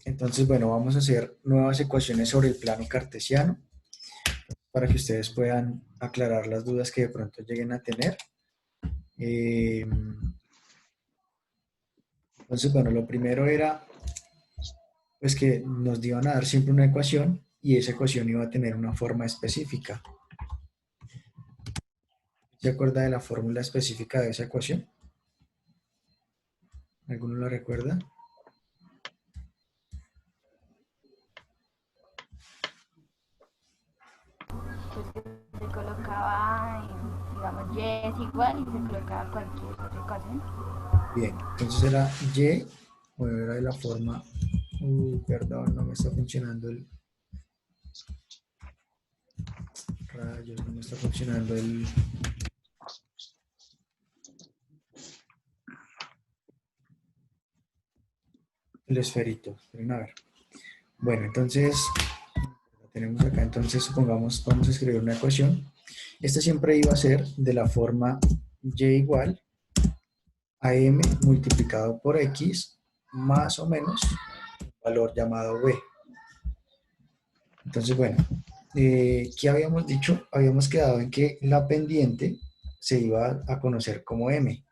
Entonces, bueno, vamos a hacer nuevas ecuaciones sobre el plano cartesiano para que ustedes puedan aclarar las dudas que de pronto lleguen a tener. Eh, entonces, bueno, lo primero era pues que nos iban a dar siempre una ecuación y esa ecuación iba a tener una forma específica. ¿Se acuerda de la fórmula específica de esa ecuación? ¿Alguno la recuerda? Pues que se colocaba, digamos, y es igual y se colocaba cualquier otra ecuación. Bien, entonces era y, bueno, era de la forma, perdón, no me está funcionando el, rayos, no me está funcionando el esferito. Miren, a ver. Bueno, entonces, lo tenemos acá, entonces supongamos, vamos a escribir una ecuación. Esta siempre iba a ser de la forma y igual a m multiplicado por x más o menos un valor llamado b. Entonces, bueno, ¿qué habíamos dicho? Habíamos quedado en que la pendiente se iba a conocer como m.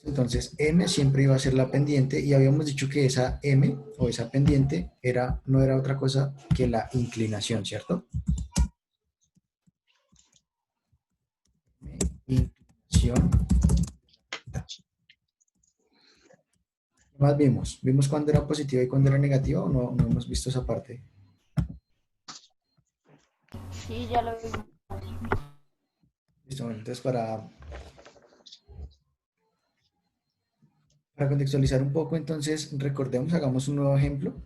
Entonces, m siempre iba a ser la pendiente y habíamos dicho que esa m o esa pendiente no era otra cosa que la inclinación, ¿cierto? Inclinación. ¿Qué más vimos? ¿Vimos cuándo era positiva y cuándo era negativa o no hemos visto esa parte? Sí, ya lo vimos. Listo, bueno, entonces para contextualizar un poco, entonces recordemos, hagamos un nuevo ejemplo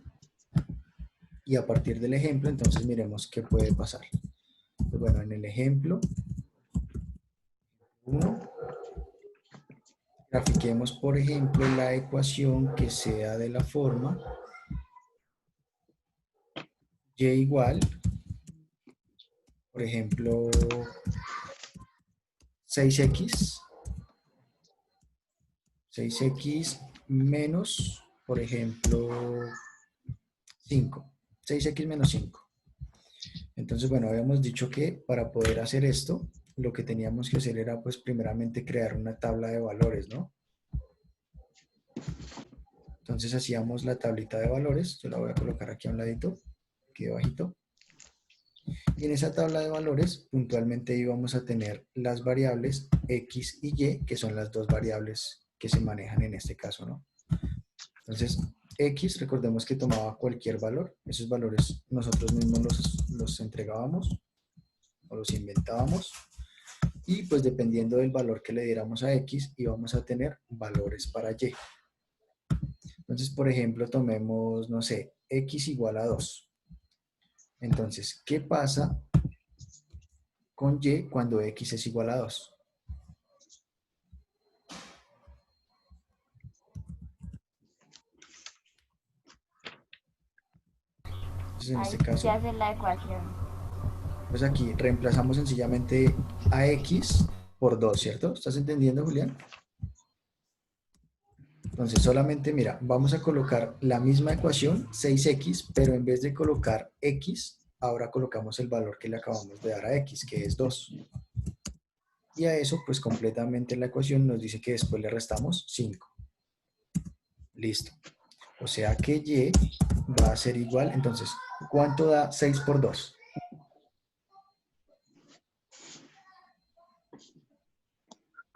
y a partir del ejemplo, entonces miremos qué puede pasar. Pues bueno, en el ejemplo 1, grafiquemos, por ejemplo, la ecuación que sea de la forma y igual, por ejemplo, 6x, 6x menos, por ejemplo, 5, 6x menos 5. Entonces, bueno, habíamos dicho que para poder hacer esto, lo que teníamos que hacer era, pues, primeramente crear una tabla de valores, ¿no? Entonces hacíamos la tablita de valores, yo la voy a colocar aquí a un ladito, aquí bajito. Y en esa tabla de valores, puntualmente íbamos a tener las variables x y y, que son las dos variables que se manejan en este caso, ¿no? Entonces, x, recordemos que tomaba cualquier valor, esos valores nosotros mismos los entregábamos o los inventábamos, y pues dependiendo del valor que le diéramos a x, íbamos a tener valores para y. Entonces, por ejemplo, tomemos, no sé, x igual a 2. Entonces, ¿qué pasa con y cuando x es igual a 2? Entonces, en Ahí este se caso, hace la ecuación. pues aquí reemplazamos sencillamente a x por 2, ¿cierto? ¿Estás entendiendo, Julián? Entonces, solamente, mira, vamos a colocar la misma ecuación, 6x, pero en vez de colocar x, ahora colocamos el valor que le acabamos de dar a x, que es 2. Y a eso, pues completamente la ecuación nos dice que después le restamos 5. Listo. O sea que y va a ser igual. Entonces, ¿cuánto da 6 por 2?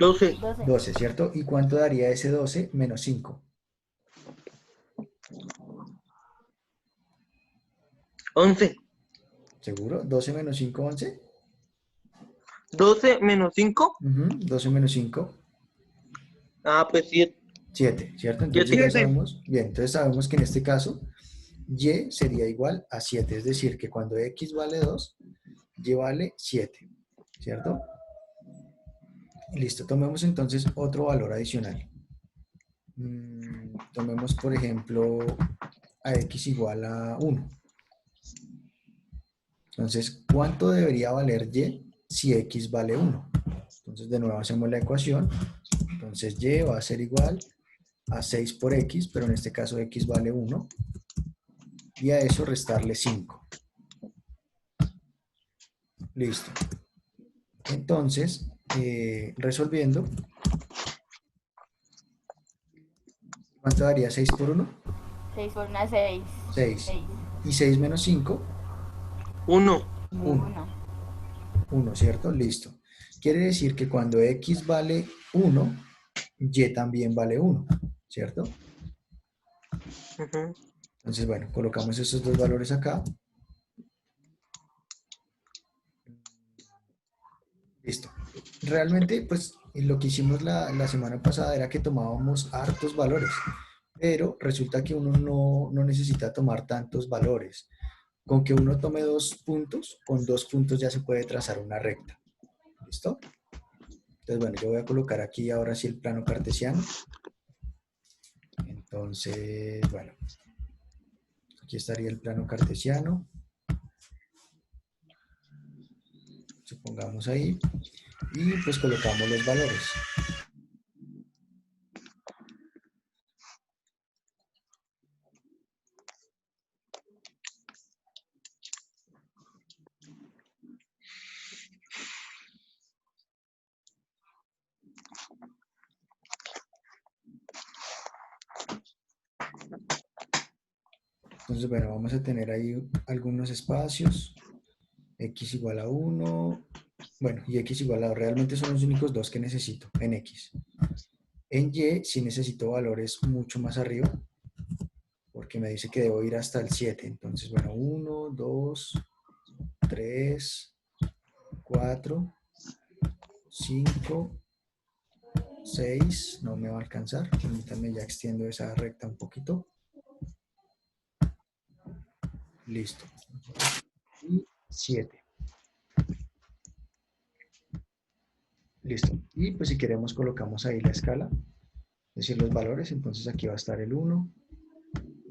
12, 12. 12, ¿cierto? ¿Y cuánto daría ese 12 menos 5? 11. ¿Seguro? ¿12 menos 5, 11? 12 menos 5. 12 menos 5, Ah, pues 7. 7, ¿cierto? Entonces ya 7. sabemos, bien, entonces sabemos que en este caso y sería igual a 7, es decir, que cuando x vale 2, y vale 7, ¿cierto? Listo, tomemos entonces otro valor adicional. Tomemos, por ejemplo, a x igual a 1. Entonces, ¿cuánto debería valer y? si x vale 1. Entonces de nuevo hacemos la ecuación. Entonces y va a ser igual a 6 por x, pero en este caso x vale 1. Y a eso restarle 5. Listo. Entonces, resolviendo, ¿cuánto daría 6 por 1? 6 por 1, 6. 6. Y 6 menos 5, 1. 1. 1, ¿cierto? Listo. Quiere decir que cuando x vale 1, y también vale 1, ¿cierto? Ujú. Entonces, bueno, colocamos estos dos valores acá. Listo. Realmente, pues, lo que hicimos la semana pasada era que tomábamos hartos valores, pero resulta que uno no necesita tomar tantos valores. Con que uno tome 2 puntos, con 2 puntos ya se puede trazar una recta. ¿Listo? Entonces, bueno, yo voy a colocar aquí ahora sí el plano cartesiano. Entonces, bueno, aquí estaría el plano cartesiano. Supongamos ahí. Y pues colocamos los valores. Entonces, bueno, vamos a tener ahí algunos espacios. X igual a 1. Bueno, y X igual a 2. Realmente son los únicos dos que necesito en X. En Y sí necesito valores mucho más arriba, porque me dice que debo ir hasta el 7. Entonces, bueno, 1, 2, 3, 4, 5, 6. No me va a alcanzar. Permítanme, ya extiendo esa recta un poquito. Listo. Y 7. Listo. Y pues si queremos colocamos ahí la escala, es decir, los valores. Entonces aquí va a estar el 1,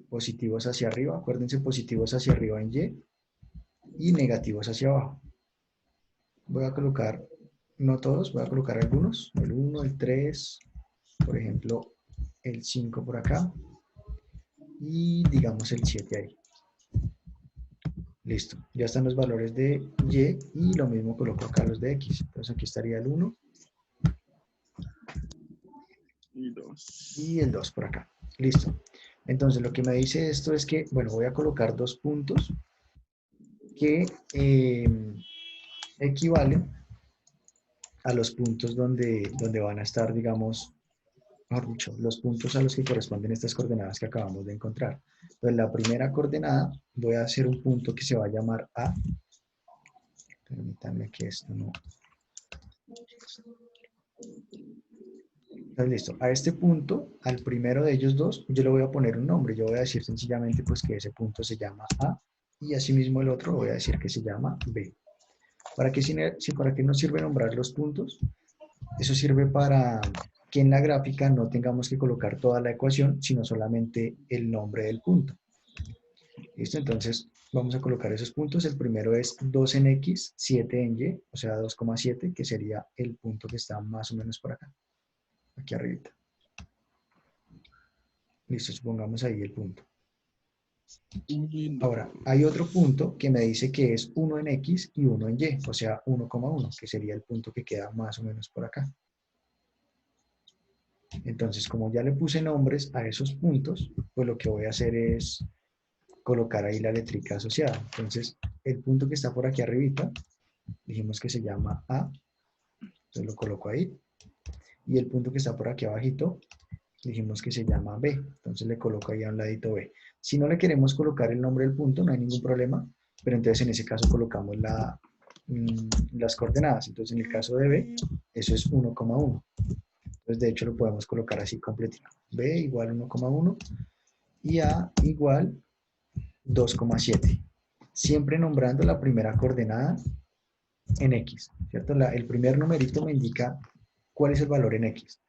positivos hacia arriba. Acuérdense, positivos hacia arriba en Y y negativos hacia abajo. Voy a colocar, no todos, voy a colocar algunos. El 1, el 3, por ejemplo, el 5 por acá. Y digamos el 7 ahí. Listo. Ya están los valores de Y lo mismo coloco acá los de X. Entonces aquí estaría el 1 y el 2 por acá. Listo. Entonces lo que me dice esto es que, bueno, voy a colocar 2 puntos que equivalen a los puntos donde van a estar, digamos, mejor dicho, los puntos a los que corresponden estas coordenadas que acabamos de encontrar. Entonces, la primera coordenada, voy a hacer un punto que se va a llamar A. Permítanme que esto no... Entonces, listo. A este punto, al primero de ellos dos, yo le voy a poner un nombre. Yo voy a decir sencillamente pues que ese punto se llama A y asimismo el otro voy a decir que se llama B. ¿Para qué nos sirve nombrar los puntos? Eso sirve para que en la gráfica no tengamos que colocar toda la ecuación, sino solamente el nombre del punto. ¿Listo? Entonces vamos a colocar esos puntos. El primero es 2 en X, 7 en Y, o sea 2,7, que sería el punto que está más o menos por acá, aquí arriba. Listo, supongamos ahí el punto. Ahora, hay otro punto que me dice que es 1 en X y 1 en Y, o sea 1,1, que sería el punto que queda más o menos por acá. Entonces, como ya le puse nombres a esos puntos, pues lo que voy a hacer es colocar ahí la letrica asociada. Entonces, el punto que está por aquí arribita, dijimos que se llama A, entonces lo coloco ahí. Y el punto que está por aquí abajito, dijimos que se llama B, entonces le coloco ahí a un ladito B. Si no le queremos colocar el nombre del punto, no hay ningún problema, pero entonces en ese caso colocamos las coordenadas. Entonces en el caso de B, eso es 1,1. Entonces de hecho lo podemos colocar así completito. B igual 1,1 y A igual 2,7. Siempre nombrando la primera coordenada en X, ¿cierto? El primer numerito me indica cuál es el valor en X.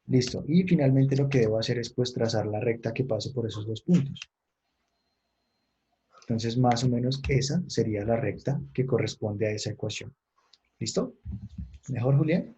Listo. Y finalmente lo que debo hacer es pues trazar la recta que pase por esos dos puntos. Entonces más o menos esa sería la recta que corresponde a esa ecuación. ¿Listo? ¿Mejor, Julián?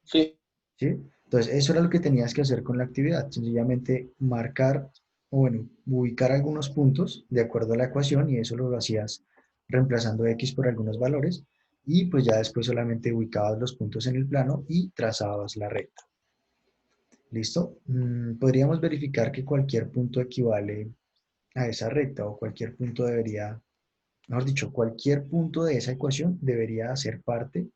Sí. ¿Sí? Entonces, eso era lo que tenías que hacer con la actividad. Sencillamente marcar, o bueno, ubicar algunos puntos de acuerdo a la ecuación y eso lo hacías reemplazando x por algunos valores y pues ya después solamente ubicabas los puntos en el plano y trazabas la recta. ¿Listo? Podríamos verificar que cualquier punto equivale a esa recta o cualquier punto debería, mejor dicho, cualquier punto de esa ecuación debería ser parte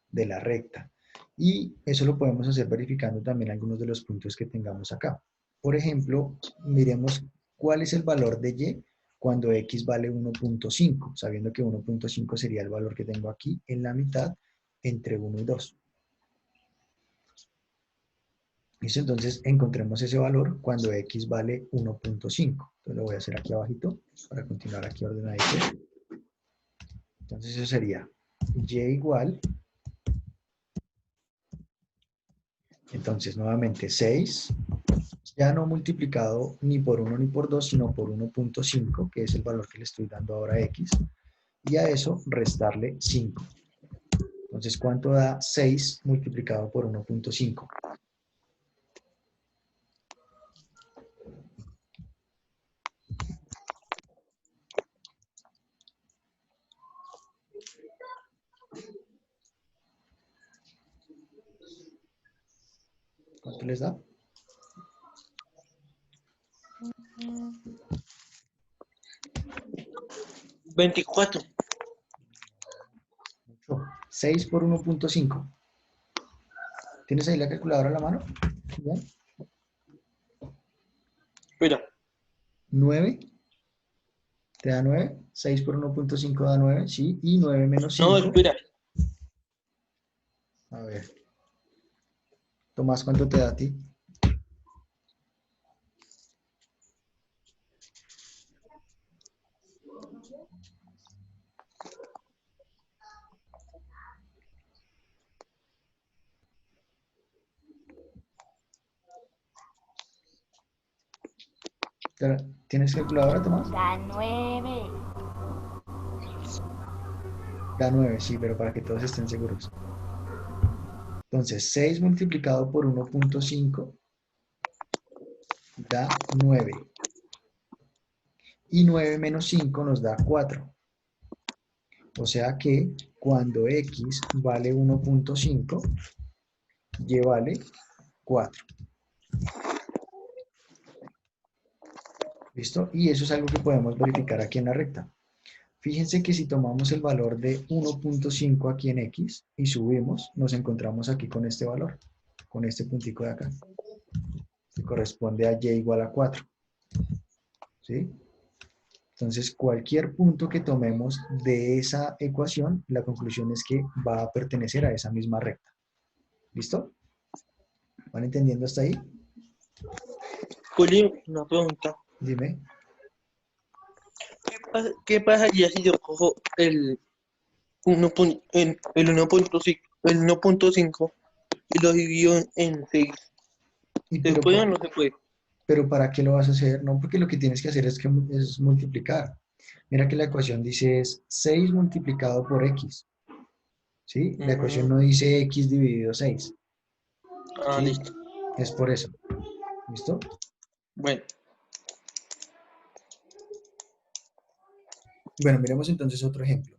de la recta. Y eso lo podemos hacer verificando también algunos de los puntos que tengamos acá. Por ejemplo, miremos cuál es el valor de y cuando x vale 1.5, sabiendo que 1.5 sería el valor que tengo aquí en la mitad entre 1 y 2. ¿Listo? Entonces encontremos ese valor cuando x vale 1.5. Entonces lo voy a hacer aquí abajito para continuar aquí ordenadito. Entonces eso sería y igual, entonces nuevamente 6, ya no multiplicado ni por 1 ni por 2, sino por 1.5, que es el valor que le estoy dando ahora a x, y a eso restarle 5. Entonces, ¿cuánto da 6 multiplicado por 1.5? ¿Cuánto les da? 24. 6 por 1.5. ¿Tienes ahí la calculadora a la mano? ¿Bien? Espera. 9, te da 9. 6 por 1.5 da 9, sí. Y 9 menos No, 5. espera. A ver. Tomás, ¿cuánto te da a ti? ¿Tienes calculadora, Tomás? Da 9. Da 9, sí, pero para que todos estén seguros. Entonces, 6 multiplicado por 1.5 da 9. Y 9 menos 5 nos da 4. O sea que cuando x vale 1.5, y vale 4. ¿Listo? Y eso es algo que podemos verificar aquí en la recta. Fíjense que si tomamos el valor de 1.5 aquí en x y subimos, nos encontramos aquí con este valor, con este puntico de acá, que corresponde a y igual a 4. ¿Sí? Entonces, cualquier punto que tomemos de esa ecuación, la conclusión es que va a pertenecer a esa misma recta. ¿Listo? ¿Van entendiendo hasta ahí? Juli, una pregunta. Dime. ¿Qué pasaría si yo cojo el 1.5 y lo divido en 6? ¿Y ¿Se puede o no se puede? pero para qué lo vas a hacer? No, porque lo que tienes que hacer es multiplicar. Mira que la ecuación dice es 6 multiplicado por x. ¿Sí? La ecuación no dice x dividido 6. ¿Sí? Listo. Es por eso. ¿Listo? Bueno, Bueno, miremos entonces otro ejemplo.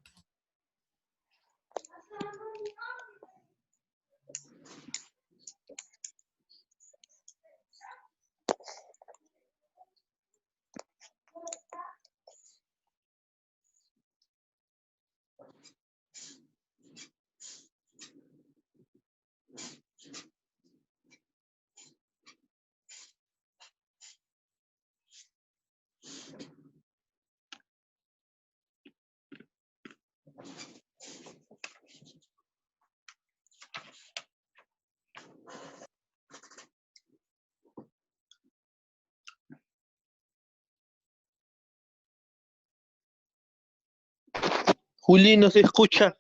Juli no se escucha.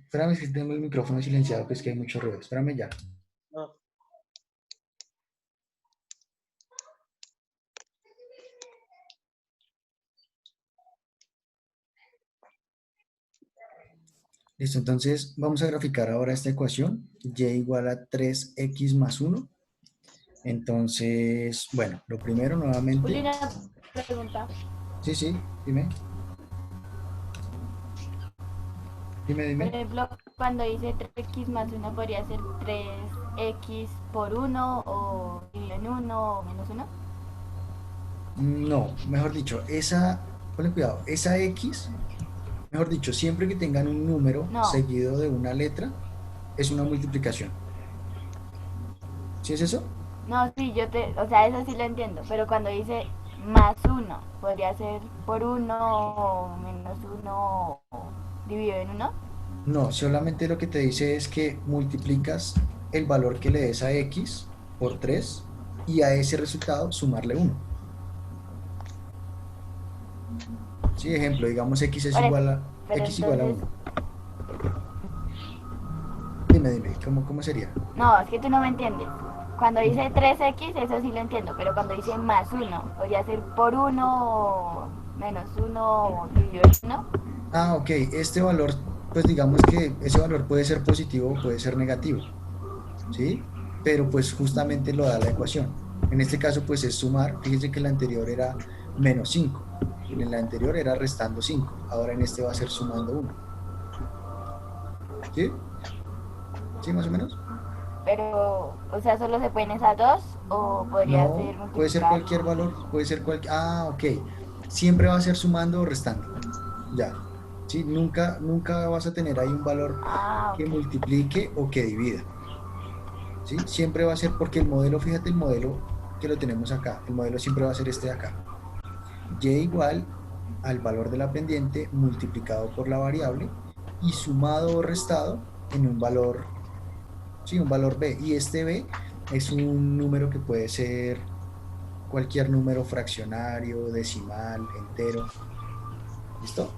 Espérame si tengo el micrófono silenciado, que es que hay mucho ruido. Espérame ya. Ah, Listo, entonces vamos a graficar ahora esta ecuación, y igual a 3x más 1. Entonces, bueno, lo primero Juli, nuevamente, una pregunta. sí, sí, dime, dime, Por dime. ejemplo, cuando dice 3x más 1 podría ser 3x por 1 o dividido en 1 o menos 1. No, mejor dicho, ponle cuidado, esa x, mejor dicho, siempre que tengan un número No, seguido de una letra, es una multiplicación. ¿Sí es eso? no, sí, o sea, eso sí lo entiendo, pero cuando dice más 1 podría ser por 1 o menos 1 o dividido en 1. No, solamente lo que te dice es que multiplicas el valor que le des a x por 3 y a ese resultado sumarle 1. Sí, ejemplo, digamos Por eso, pero x igual a entonces, 1. Dime, dime, ¿cómo sería? no, es que tú no me entiendes. Cuando dice 3x, eso sí lo entiendo, pero cuando dice más 1 podría ser por 1 o menos 1 o dividido en 1. Ah, ok, este valor, pues digamos que ese valor puede ser positivo o puede ser negativo, ¿sí? Pero pues justamente lo da la ecuación. En este caso, pues es sumar. Fíjense que el anterior era menos 5. En el anterior era restando 5. Ahora en este va a ser sumando 1. ¿Sí? ¿Sí, más o menos? Pero, o sea, solo se pueden esas dos o podría ser No, puede ser multiplicar. cualquier valor, puede ser cualquier... Ah, ok. Siempre va a ser sumando o restando. Ya. Sí, nunca vas a tener ahí un valor Ah, que ok. multiplique o que divida. ¿Sí? Siempre va a ser porque el modelo, fíjate el modelo que lo tenemos acá, el modelo siempre va a ser este de acá. Y igual al valor de la pendiente multiplicado por la variable y sumado o restado en un valor, sí, un valor b. Y este b es un número que puede ser cualquier número fraccionario, decimal, entero. ¿Listo?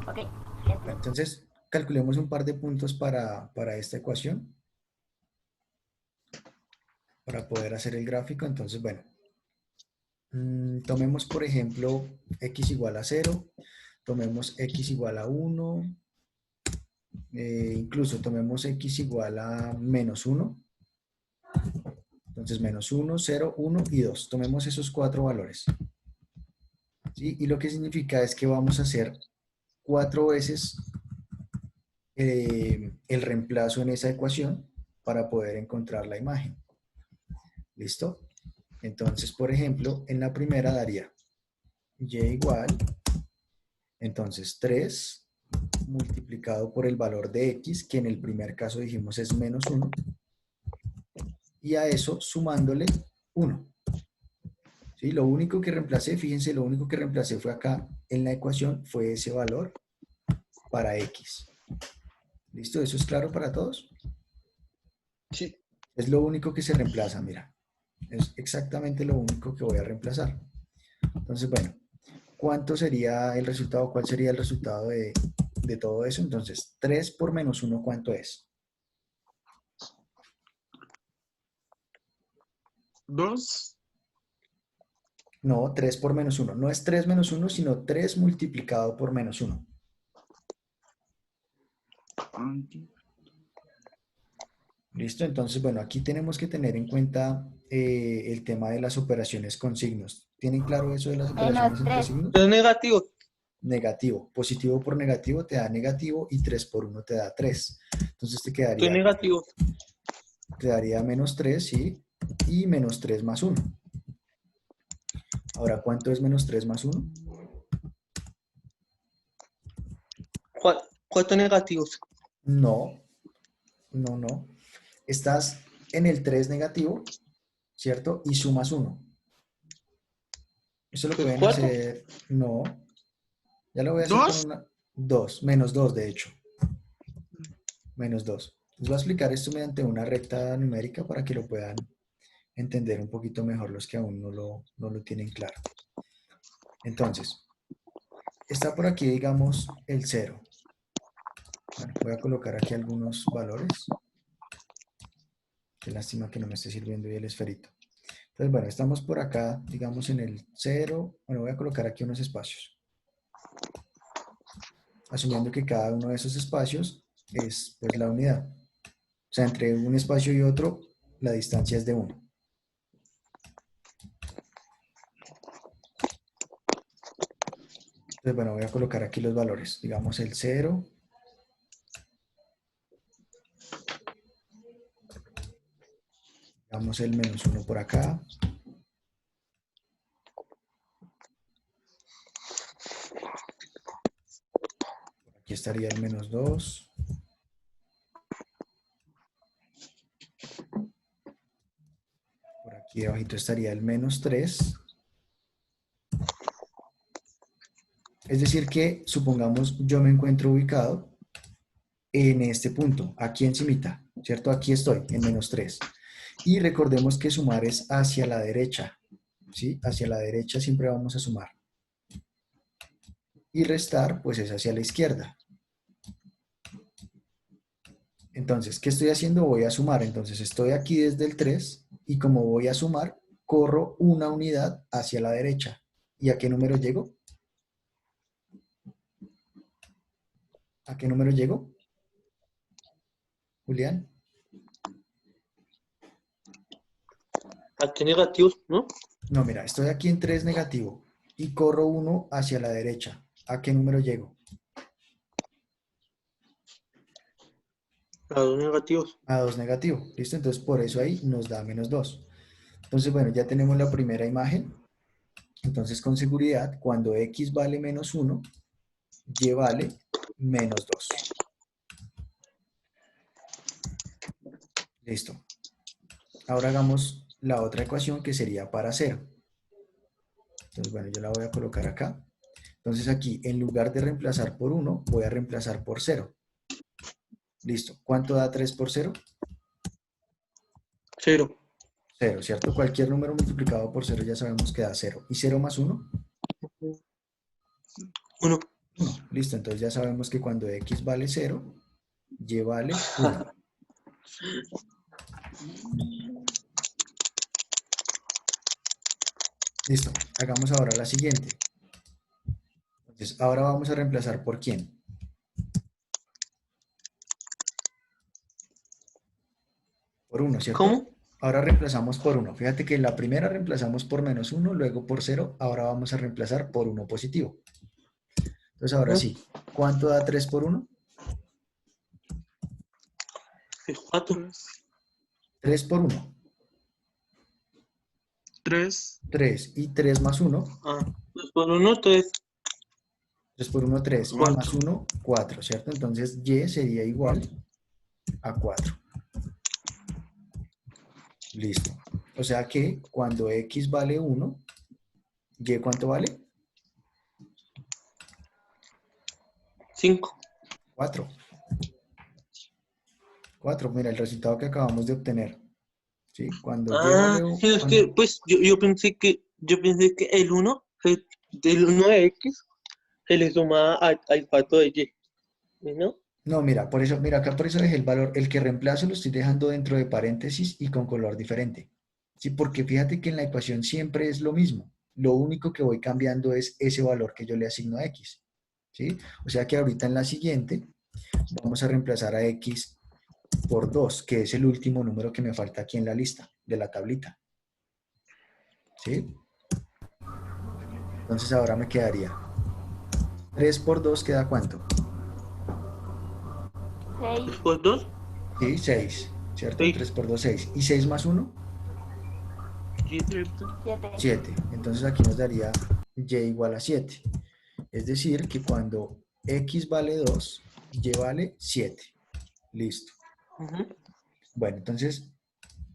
Ok, Bueno, entiendo. entonces calculemos un par de puntos para esta ecuación, para poder hacer el gráfico. Entonces, bueno, tomemos por ejemplo x igual a 0, tomemos x igual a 1, incluso tomemos x igual a menos 1. Entonces menos 1, 0, 1 y 2. Tomemos esos cuatro valores. ¿Sí? Y lo que significa es que vamos a hacer 4 veces el reemplazo en esa ecuación para poder encontrar la imagen. ¿Listo? Entonces, por ejemplo, en la primera daría y igual, entonces 3 multiplicado por el valor de x, que en el primer caso dijimos es menos 1, y a eso sumándole 1. ¿Sí? Lo único que reemplacé, fíjense, lo único que reemplacé fue acá en la ecuación, fue ese valor para x. ¿Listo? ¿Eso es claro para todos? Sí. Es lo único que se reemplaza, mira. Es exactamente lo único que voy a reemplazar. Entonces, bueno, ¿cuánto sería el resultado? ¿Cuál sería el resultado de todo eso? Entonces, 3 por menos 1, ¿cuánto es? 2. No, 3 por menos 1. No es 3 menos 1, sino 3 multiplicado por menos 1. ¿Listo? Entonces, bueno, aquí tenemos que tener en cuenta el tema de las operaciones con signos. ¿Tienen claro eso de las Menos operaciones entre 3. signos? Es negativo. Negativo. Positivo por negativo te da negativo y 3 por 1 te da 3. Entonces Estoy negativo. te daría menos 3, ¿sí? Y menos 3 más 1. Ahora, ¿cuánto es menos 3 más 1? ¿Cuántos negativos? No, no. Estás en el 3 negativo, ¿cierto? Y sumas 1. Eso lo ¿Pues pueden 4? hacer, no. Ya lo voy a hacer con 2. una, 2, menos 2 de hecho. Menos 2. Les voy a explicar esto mediante una recta numérica para que lo puedan entender un poquito mejor los que aún no lo tienen claro. Entonces, está por aquí, digamos, el 0. Bueno, voy a colocar aquí algunos valores. Qué lástima que no me esté sirviendo y el esferito. Entonces, bueno, estamos por acá, digamos, en el 0. Bueno, voy a colocar aquí unos espacios. asumiendo que cada uno de esos espacios es pues la unidad. O sea, entre un espacio y otro, la distancia es de 1. Entonces, bueno, voy a colocar aquí los valores. Digamos el 0. Digamos el -1 por acá. Por aquí estaría el -2. Por aquí debajito estaría el -3. Es decir que, supongamos, yo me encuentro ubicado en este punto, aquí encimita, ¿cierto? Aquí estoy, en -3. Y recordemos que sumar es hacia la derecha, ¿sí? Hacia la derecha siempre vamos a sumar. Y restar, pues es hacia la izquierda. Entonces, ¿qué estoy haciendo? Voy a sumar. Entonces, estoy aquí desde el 3 y como voy a sumar, corro una unidad hacia la derecha. ¿Y a qué número llego? ¿A qué número llego? Julián. Aquí negativos, ¿no? No, mira, estoy aquí en 3 negativo y corro uno hacia la derecha. ¿A qué número llego? A 2 negativos. A 2 negativo. ¿Listo? Entonces, por eso ahí nos da -2. Entonces, bueno, ya tenemos la primera imagen. Entonces, con seguridad, cuando x vale -1, y vale -2. Listo. Ahora hagamos la otra ecuación que sería para 0. Entonces, bueno, yo la voy a colocar acá. Entonces aquí, en lugar de reemplazar por 1, voy a reemplazar por 0. Listo. ¿Cuánto da 3 por 0? 0. 0, ¿cierto? Cualquier número multiplicado por 0 ya sabemos que da 0. ¿Y 0 más 1? 1. 1. Listo, entonces ya sabemos que cuando x vale 0, y vale 1. Listo, hagamos ahora la siguiente. Entonces, ahora vamos a reemplazar por ¿quién? Por 1, ¿cierto? ¿Cómo? Ahora reemplazamos por 1. Fíjate que la primera reemplazamos por -1, luego por 0, ahora vamos a reemplazar por 1 positivo. Entonces, ahora sí, ¿cuánto da 3 por 1? 4. 3 por 1. 3. 3. Y 3 más 1. Ah, 2 por 1, 3. 3 por 1, 3. Y 4. más 1, 4, ¿cierto? Entonces, y sería igual a 4. Listo. O sea que cuando x vale 1, ¿y cuánto vale? 5. 4. 4, mira el resultado que acabamos de obtener. ¿Sí? Cuando y Ah, vale sí, es que, pues, yo pensé que el 1, del 1 de X, se le suma al 4 de Y, ¿no? No, mira, por eso, mira, acá por eso dejé el valor, el que reemplazo lo estoy dejando dentro de paréntesis y con color diferente. Sí, porque fíjate que en la ecuación siempre es lo mismo. Lo único que voy cambiando es ese valor que yo le asigno a x. ¿Sí? O sea que ahorita en la siguiente vamos a reemplazar a x por 2, que es el último número que me falta aquí en la lista de la tablita. ¿Sí? Entonces ahora me quedaría 3 por 2 queda ¿cuánto? 6, 2 por 2, Sí, 6, ¿cierto? 6. 3 por 2, 6. ¿Y 6 más 1? 7. 7. 7. Entonces aquí nos daría y igual a 7. Es decir, que cuando x vale 2, y vale 7. Listo. Bueno, entonces,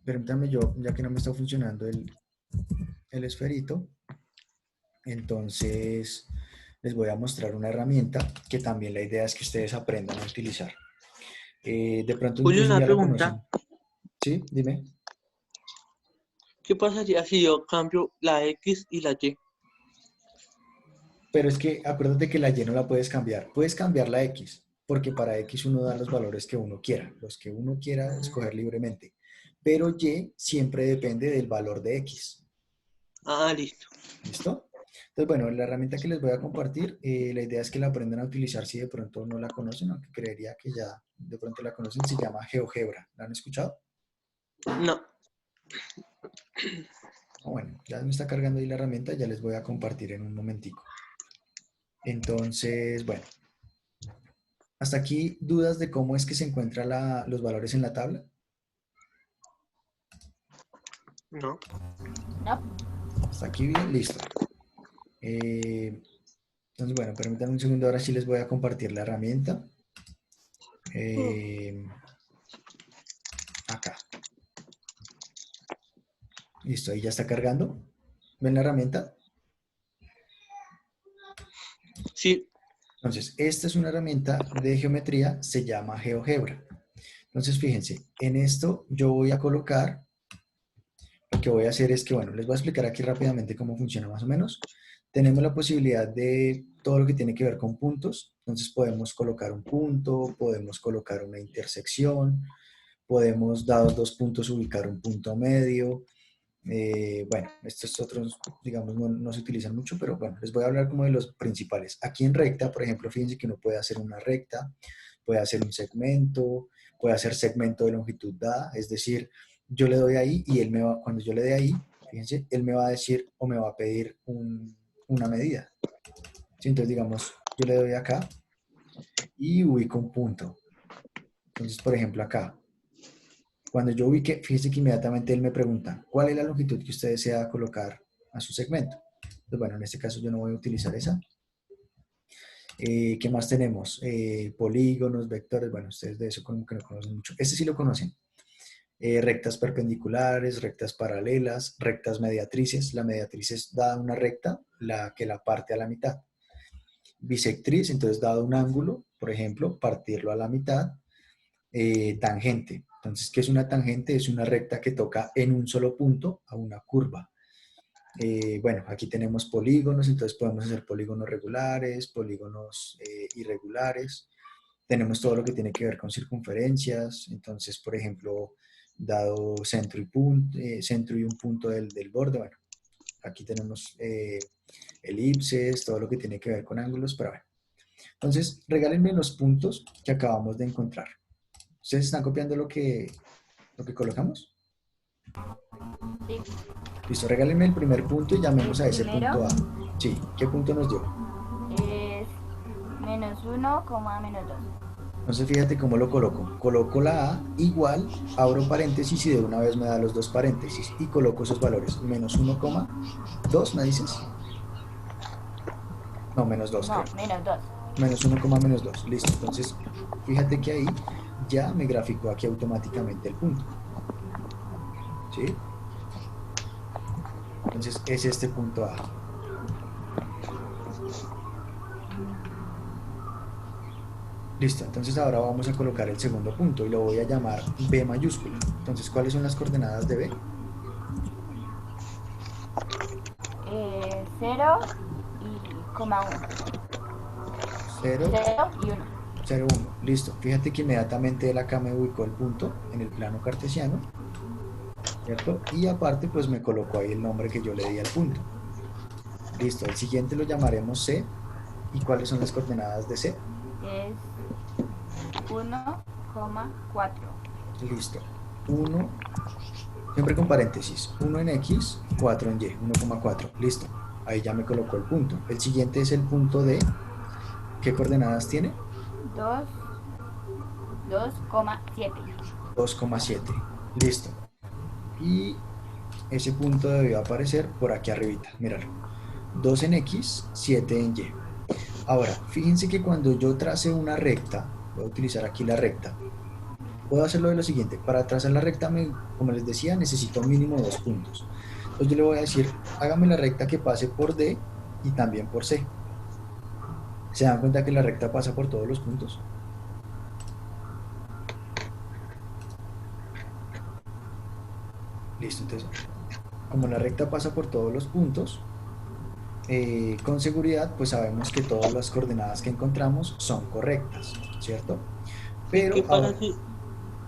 permítanme yo, ya que no me está funcionando el esferito, entonces les voy a mostrar una herramienta que también la idea es que ustedes aprendan a utilizar. De pronto Julio, incluso una ya la pregunta. conocen. ¿Sí? Dime. ¿Qué pasaría si yo cambio la X y la Y? Pero es que acuérdate que la y no la puedes cambiar. Puedes cambiar la x, porque para x uno da los valores que uno quiera, los que uno quiera escoger libremente. Pero y siempre depende del valor de x. Ah, listo. ¿Listo? Entonces, bueno, la herramienta que les voy a compartir, la idea es que la aprendan a utilizar si de pronto no la conocen, aunque creería que ya de pronto la conocen, se llama GeoGebra. ¿La han escuchado? No. Bueno, ya me está cargando ahí la herramienta, ya les voy a compartir en un momentico. Entonces, bueno, hasta aquí dudas de cómo es que se encuentran los valores en la tabla. No. No. Hasta aquí bien, listo. Entonces, bueno, permítanme un segundo, ahora sí les voy a compartir la herramienta. Acá. Listo, ahí ya está cargando. ¿Ven la herramienta? Sí. Entonces, esta es una herramienta de geometría, se llama GeoGebra. Entonces, fíjense, en esto yo voy a colocar, lo que voy a hacer es que, bueno, les voy a explicar aquí rápidamente cómo funciona más o menos. Tenemos la posibilidad de todo lo que tiene que ver con puntos. Entonces, podemos colocar un punto, podemos colocar una intersección, podemos, dados dos puntos, ubicar un punto medio. Bueno, estos otros, digamos, no se utilizan mucho, pero bueno, les voy a hablar como de los principales. Aquí en recta, por ejemplo, fíjense que uno puede hacer una recta, puede hacer un segmento, puede hacer segmento de longitud dada, es decir, yo le doy ahí y él me va, cuando yo le dé ahí, fíjense, él me va a decir o me va a pedir una medida. ¿Sí? Entonces, digamos, yo le doy acá y ubico un punto. Entonces, por ejemplo, acá, cuando yo ubique, fíjese que inmediatamente él me pregunta, ¿cuál es la longitud que usted desea colocar a su segmento? Entonces, bueno, en este caso yo no voy a utilizar esa. ¿Qué más tenemos? Polígonos, vectores, bueno, ustedes de eso como que no conocen mucho. Este sí lo conocen. Rectas perpendiculares, rectas paralelas, rectas mediatrices. La mediatriz es dada una recta, la que la parte a la mitad. Bisectriz, entonces dado un ángulo, por ejemplo, partirlo a la mitad. Tangente. Entonces, ¿qué es una tangente? Es una recta que toca en un solo punto a una curva. Bueno, aquí tenemos polígonos, entonces podemos hacer polígonos regulares, polígonos irregulares. Tenemos todo lo que tiene que ver con circunferencias. Entonces, por ejemplo, dado centro y, centro y un punto del borde, bueno, aquí tenemos elipses, todo lo que tiene que ver con ángulos, pero bueno. Entonces, regálenme los puntos que acabamos de encontrar. ¿Ustedes están copiando lo que colocamos? Sí. Listo, regálenme el primer punto y llamemos a ese ¿Primero? punto A. Sí, ¿qué punto nos dio? Es menos 1, menos 2. Entonces fíjate cómo lo coloco. Coloco la A igual, abro paréntesis y de una vez me da los dos paréntesis y coloco esos valores. Menos 1,2, ¿me dices? No, menos 2, No, creo. menos 2. Menos 1, menos 2. Listo, entonces fíjate que ahí ya me graficó aquí automáticamente el punto. ¿Sí? Entonces es este punto A. Listo, entonces ahora vamos a colocar el segundo punto y lo voy a llamar B mayúscula. Entonces, ¿cuáles son las coordenadas de B? 0 y 1. 0, 0 y 1. 0, 1. Listo. Fíjate que inmediatamente él acá me ubicó el punto en el plano cartesiano, ¿cierto? Y aparte, pues me colocó ahí el nombre que yo le di al punto. Listo. El siguiente lo llamaremos C. ¿Y cuáles son las coordenadas de C? Es 1,4. Listo. 1, siempre con paréntesis. 1 en X, 4 en Y. 1,4. Listo. Ahí ya me colocó el punto. El siguiente es el punto D. ¿Qué coordenadas tiene? 2,7. 2,7. Listo. Y ese punto debió aparecer por aquí arribita. Míralo. 2 en X, 7 en Y. Ahora, fíjense que cuando yo trace una recta, voy a utilizar aquí la recta, puedo hacerlo de lo siguiente. Para trazar la recta, como les decía, necesito mínimo 2 puntos. Entonces yo le voy a decir, hágame la recta que pase por D y también por C. ¿Se dan cuenta que la recta pasa por todos los puntos? Listo, entonces, como la recta pasa por todos los puntos, con seguridad, pues sabemos que todas las coordenadas que encontramos son correctas, ¿cierto? Pero ¿Qué pasa ahora,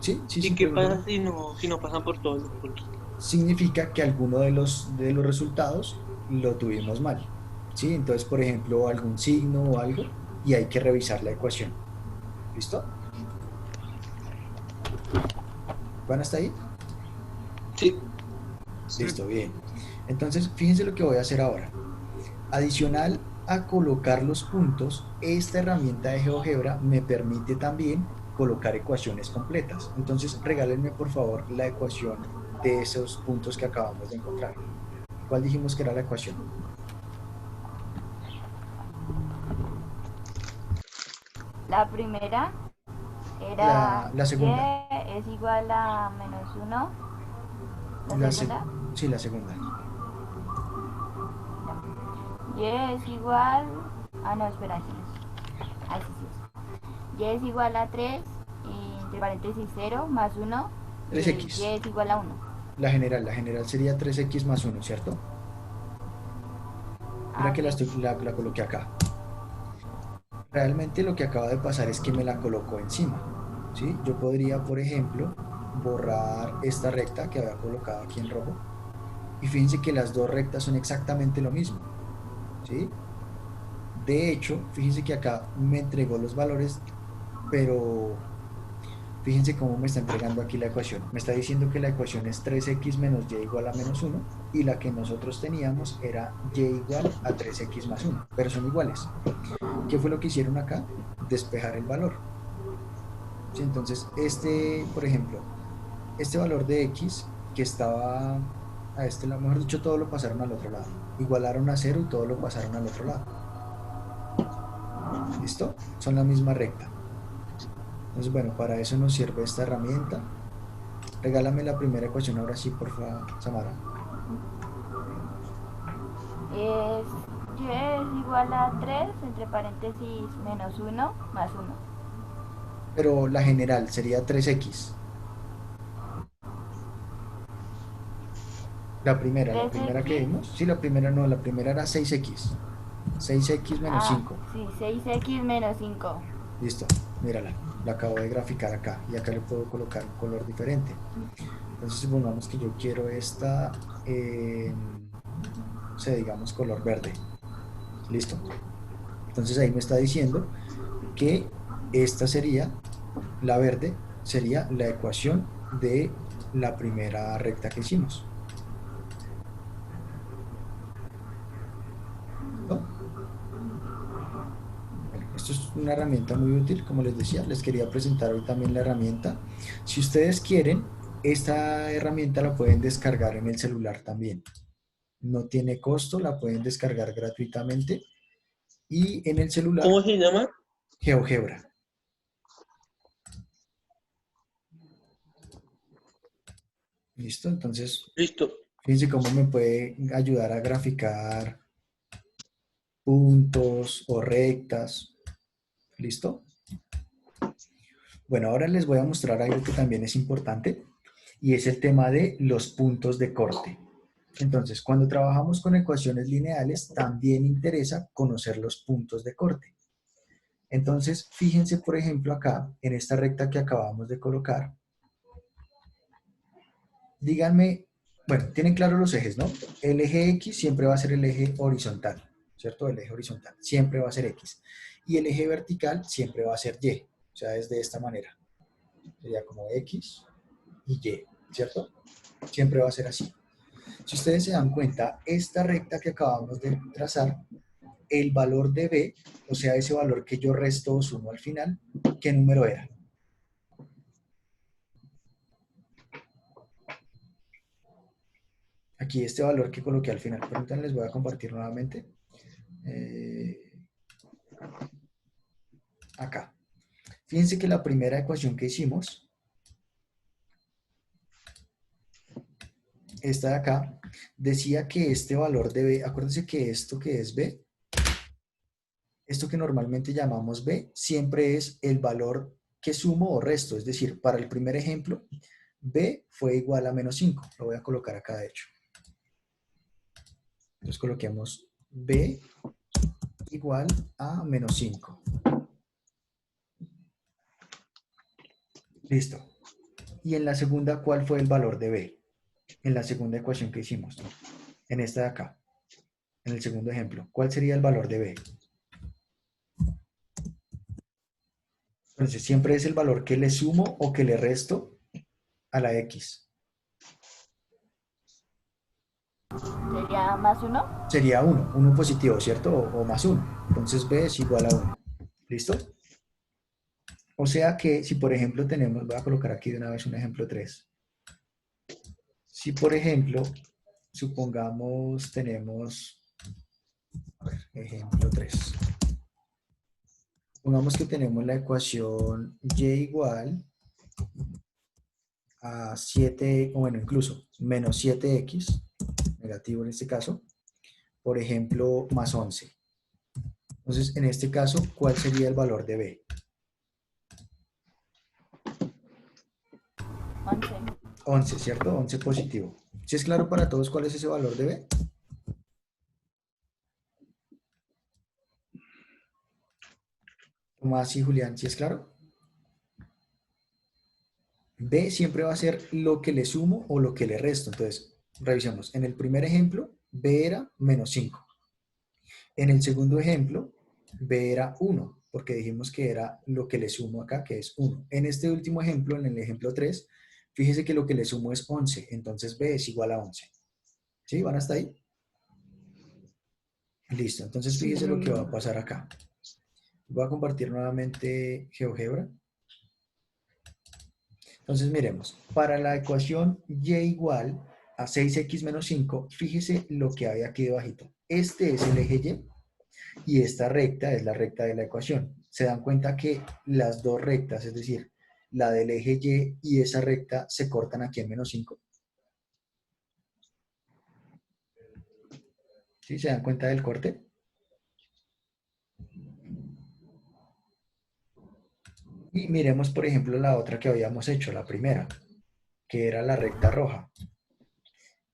si, sí, ¿y qué pregúntame. pasa si no pasan por todos los puntos? Significa que alguno de los resultados lo tuvimos mal. ¿sí? Entonces, por ejemplo, algún signo o algo, y hay que revisar la ecuación. ¿Listo? ¿Van hasta ahí? Sí. Listo, bien. Entonces, fíjense lo que voy a hacer ahora. Adicional a colocar los puntos, esta herramienta de GeoGebra me permite también colocar ecuaciones completas. Entonces, regálenme por favor la ecuación de esos puntos que acabamos de encontrar. ¿Cuál dijimos que era la ecuación? La primera era La y segunda. es igual a menos uno. La La seg- segunda, sí, la segunda. y es igual. Ah, no, espera, aquí no es. Ah, sí, sí es. Y es igual a 3 y entre paréntesis cero más uno. Y el y 3x. es igual a uno. La general sería 3x más 1, ¿cierto? Mira Ah, que ok. la coloqué acá. Realmente lo que acaba de pasar es que me la colocó encima, ¿sí? Yo podría, por ejemplo, borrar esta recta que había colocado aquí en rojo y fíjense que las dos rectas son exactamente lo mismo, ¿sí? De hecho, fíjense que acá me entregó los valores, pero fíjense cómo me está entregando aquí la ecuación. Me está diciendo que la ecuación es 3x menos y igual a menos 1 y la que nosotros teníamos era y igual a 3x más 1, pero son iguales. ¿Qué fue lo que hicieron acá? Despejar el valor. ¿Sí? Entonces, por ejemplo, este valor de x que estaba a este lado, mejor dicho, todo lo pasaron al otro lado. Igualaron a cero y todo lo pasaron al otro lado. ¿Listo? Son la misma recta. Entonces, bueno, para eso nos sirve esta herramienta. Regálame la primera ecuación ahora sí, por favor, Samara. Es y es igual a 3 entre paréntesis menos uno más uno. Pero la general sería 3x. La Tres primera que x. vimos. Sí, la primera no, la primera era 6x. 6x menos Ah, 5. sí, 6x menos 5. Listo, mírala. La acabo de graficar acá y acá le puedo colocar un color diferente. Entonces, supongamos que yo quiero esta, digamos, color verde. Listo. Entonces ahí me está diciendo que esta sería, la verde, sería la ecuación de la primera recta que hicimos. ¿Listo? Bueno, esto es una herramienta muy útil, como les decía, les quería presentar hoy también la herramienta. Si ustedes quieren, esta herramienta la pueden descargar en el celular también. No tiene costo, la pueden descargar gratuitamente y en el celular, ¿Cómo se llama? GeoGebra. ¿Listo? Entonces, Listo. fíjense cómo me puede ayudar a graficar puntos o rectas. ¿Listo? Bueno, ahora les voy a mostrar algo que también es importante y es el tema de los puntos de corte. Entonces, cuando trabajamos con ecuaciones lineales, también interesa conocer los puntos de corte. Entonces, fíjense, por ejemplo, acá, en esta recta que acabamos de colocar, díganme, bueno, tienen claros los ejes, ¿no? El eje X siempre va a ser el eje horizontal, ¿cierto? El eje horizontal siempre va a ser X. Y el eje vertical siempre va a ser Y, o sea, es de esta manera. Sería como X y Y, ¿cierto? Siempre va a ser así. Si ustedes se dan cuenta, esta recta que acabamos de trazar, el valor de B, o sea, ese valor que yo resto o sumo al final, ¿qué número era? Aquí este valor que coloqué al final, permítanme, les voy a compartir nuevamente. Eh, Acá. Fíjense que la primera ecuación que hicimos, esta de acá, decía que este valor de B, acuérdense que esto que es B, esto que normalmente llamamos B, siempre es el valor que sumo o resto, es decir, para el primer ejemplo, B fue igual a menos 5. Lo voy a colocar acá, de hecho. Entonces coloquemos B igual a menos 5. Listo. Y en la segunda, ¿cuál fue el valor de B? En la segunda ecuación que hicimos, en esta de acá. En el segundo ejemplo, ¿cuál sería el valor de b? Entonces, siempre es el valor que le sumo o que le resto a la x. ¿Sería más 1? Sería 1 positivo, ¿cierto? O más 1. Entonces b es igual a 1. ¿Listo? O sea que si por ejemplo tenemos, voy a colocar aquí de una vez un ejemplo 3. Si por ejemplo, supongamos tenemos, a ver, ejemplo 3. Supongamos que tenemos la ecuación y igual a 7, o bueno, incluso menos 7x, negativo en este caso, por ejemplo, más 11. Entonces, en este caso, ¿cuál sería el valor de b? 11. 11, ¿cierto? 11 positivo. ¿Sí es claro para todos cuál es ese valor de b? Tomás y Julián, ¿sí es claro? B siempre va a ser lo que le sumo o lo que le resto. Entonces, revisemos. En el primer ejemplo, B era menos 5. En el segundo ejemplo, B era 1, porque dijimos que era lo que le sumo acá, que es 1. En este último ejemplo, en el ejemplo 3, fíjese que lo que le sumo es 11. Entonces, B es igual a 11. ¿Sí? ¿Van hasta ahí? Listo. Entonces, fíjese lo que va a pasar acá. Voy a compartir nuevamente GeoGebra. Entonces miremos, para la ecuación y igual a 6x menos 5, fíjese lo que hay aquí debajito. Este es el eje y esta recta es la recta de la ecuación. Se dan cuenta que las dos rectas, es decir, la del eje y esa recta se cortan aquí en menos 5. ¿Sí? ¿Se dan cuenta del corte? Y miremos, por ejemplo, la otra que habíamos hecho, la primera, que era la recta roja.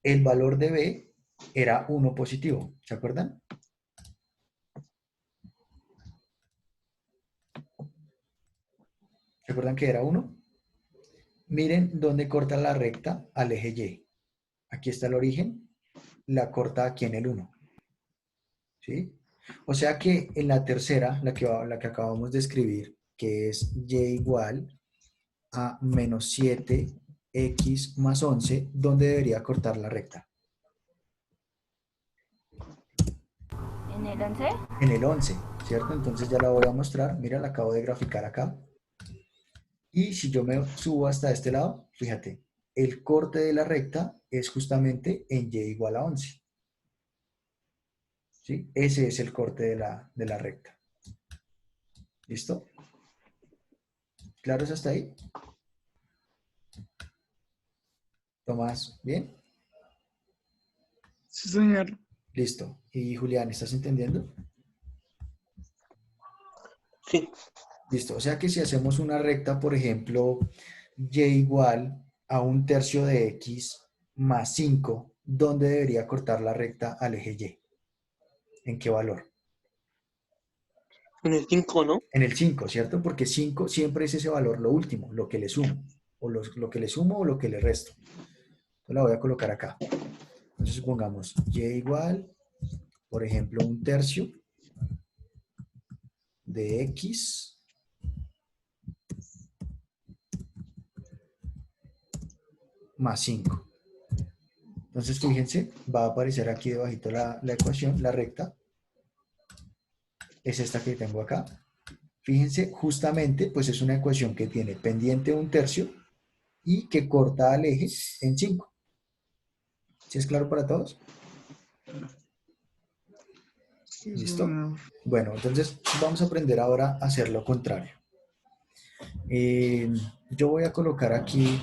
El valor de b era 1 positivo, ¿se acuerdan? ¿Se acuerdan que era 1? Miren dónde corta la recta al eje Y. Aquí está el origen, la corta aquí en el 1. ¿Sí? O sea que en la tercera, la que acabamos de escribir, que es Y igual a menos 7x más 11, ¿dónde debería cortar la recta? ¿En el 11? En el 11, ¿cierto? Entonces ya la voy a mostrar. Mira, la acabo de graficar acá. Y si yo me subo hasta este lado, fíjate, el corte de la recta es justamente en Y igual a 11. ¿Sí? Ese es el corte de la recta. ¿Listo? ¿Claros hasta ahí? Tomás, ¿bien? Sí, señor. Listo. ¿Y Julián, estás entendiendo? Sí. Listo. O sea que si hacemos una recta, por ejemplo, y igual a 1/3 de x más 5, ¿dónde debería cortar la recta al eje y? ¿En qué valor? En el 5, ¿no? En el 5, ¿cierto? Porque 5 siempre es ese valor, lo último, lo que le sumo. O lo que le sumo o lo que le resto. Entonces la voy a colocar acá. Entonces supongamos y igual, por ejemplo, 1/3 de x más 5. Entonces, fíjense, va a aparecer aquí debajito la ecuación, la recta. Es esta que tengo acá. Fíjense, justamente, pues es una ecuación que tiene pendiente 1/3 y que corta al eje en 5. ¿Sí es claro para todos? Sí, ¿Listo? señor. Bueno, entonces vamos a aprender ahora a hacer lo contrario. Yo voy a colocar aquí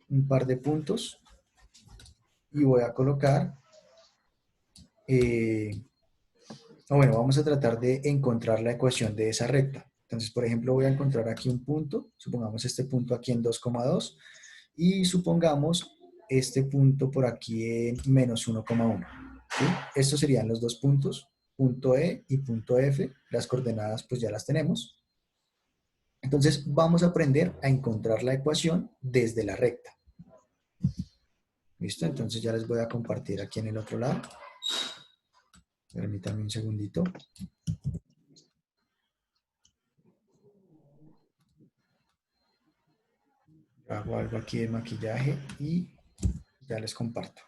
un par de puntos y voy a colocar, bueno, vamos a tratar de encontrar la ecuación de esa recta. Entonces, por ejemplo, voy a encontrar aquí un punto, supongamos este punto aquí en 2,2 y supongamos este punto por aquí en menos 1,1. ¿Sí? Estos serían los dos puntos, punto E y punto F. Las coordenadas pues ya las tenemos. Entonces vamos a aprender a encontrar la ecuación desde la recta. ¿Listo? Entonces ya les voy a compartir aquí en el otro lado. Permítame un segundito. Hago algo aquí de maquillaje y ya les comparto.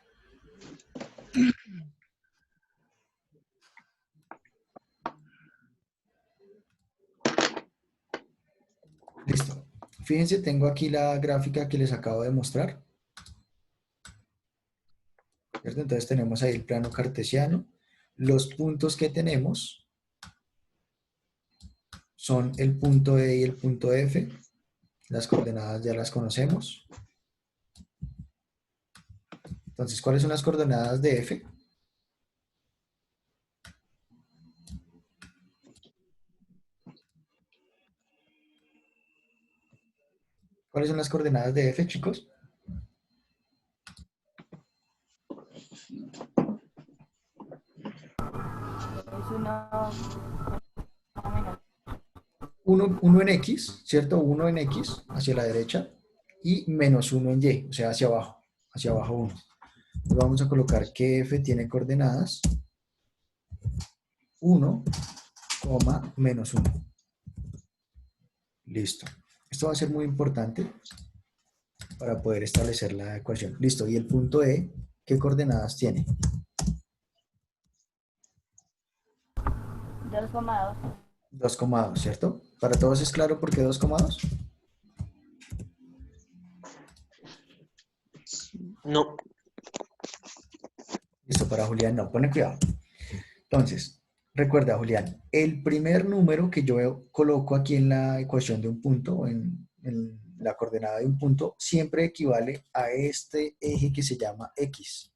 Listo. Fíjense, tengo aquí la gráfica que les acabo de mostrar. ¿Cierto? Entonces tenemos ahí el plano cartesiano. Los puntos que tenemos son el punto E y el punto F. Las coordenadas ya las conocemos. Entonces, ¿cuáles son las coordenadas de F? ¿Cuáles son las coordenadas de F, chicos? Es uno menos. 1 en X, ¿cierto? 1 en X hacia la derecha y menos 1 en Y, o sea, hacia abajo 1. Entonces vamos a colocar que F tiene coordenadas 1, menos 1. Listo. Esto va a ser muy importante para poder establecer la ecuación. Listo. Y el punto E, ¿qué coordenadas tiene? 2,2. 2,2, ¿cierto? ¿Para todos es claro por qué 2,2? No. Listo, para Julián no. Pone cuidado. Entonces, recuerda, Julián, el primer número que yo coloco aquí en la ecuación de un punto, o en la coordenada de un punto, siempre equivale a este eje que se llama X.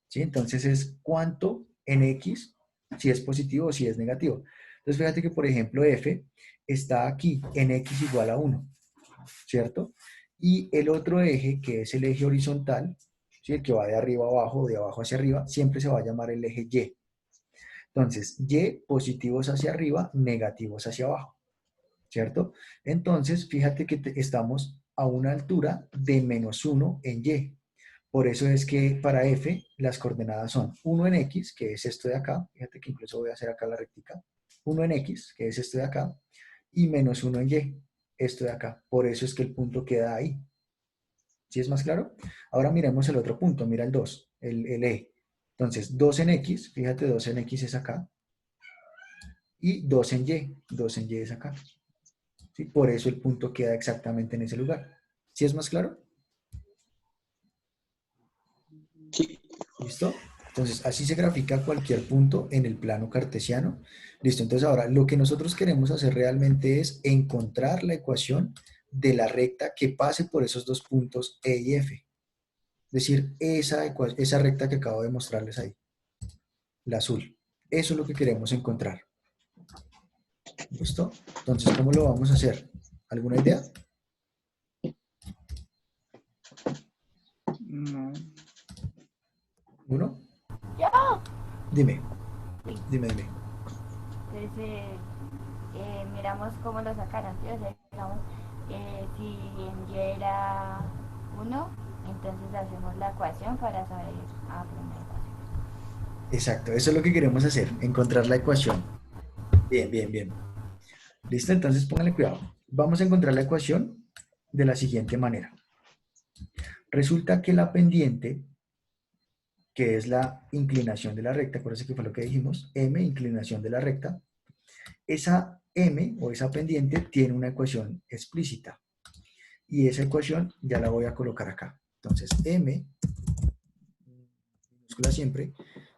¿Sí? Entonces es cuánto en X, si es positivo o si es negativo. Entonces fíjate que, por ejemplo, F está aquí en X igual a 1, ¿cierto? Y el otro eje, que es el eje horizontal, ¿sí? El que va de arriba a abajo o de abajo hacia arriba, siempre se va a llamar el eje Y. Entonces, Y positivos hacia arriba, negativos hacia abajo, ¿cierto? Entonces, fíjate que estamos a una altura de menos 1 en Y. Por eso es que para F las coordenadas son 1 en X, que es esto de acá, fíjate que incluso voy a hacer acá la rectica, 1 en X, que es esto de acá, y menos 1 en Y, esto de acá. Por eso es que el punto queda ahí. ¿Sí es más claro? Ahora miremos el otro punto, mira el 2, el E. Entonces, 2 en X, fíjate, 2 en X es acá, y 2 en Y es acá. ¿Sí? Por eso el punto queda exactamente en ese lugar. ¿Sí es más claro? Sí. ¿Listo? Entonces, así se grafica cualquier punto en el plano cartesiano. Listo, entonces ahora lo que nosotros queremos hacer realmente es encontrar la ecuación de la recta que pase por esos dos puntos E y F. Es decir, esa recta que acabo de mostrarles ahí, la azul. Eso es lo que queremos encontrar. ¿Listo? Entonces, ¿cómo lo vamos a hacer? ¿Alguna idea? No. ¿Uno? ¡Ya! Dime. Sí. Dime. Entonces, miramos cómo lo sacaron, ¿sí? O sea, digamos, si en Y era 1, entonces hacemos la ecuación para saber aprender la ecuación. Exacto, eso es lo que queremos hacer, encontrar la ecuación. Bien. ¿Listo? Entonces pónganle cuidado. Vamos a encontrar la ecuación de la siguiente manera. Resulta que la pendiente, que es la inclinación de la recta, acuérdense que fue lo que dijimos, m, inclinación de la recta, esa m o esa pendiente tiene una ecuación explícita. Y esa ecuación ya la voy a colocar acá. Entonces, m, minúscula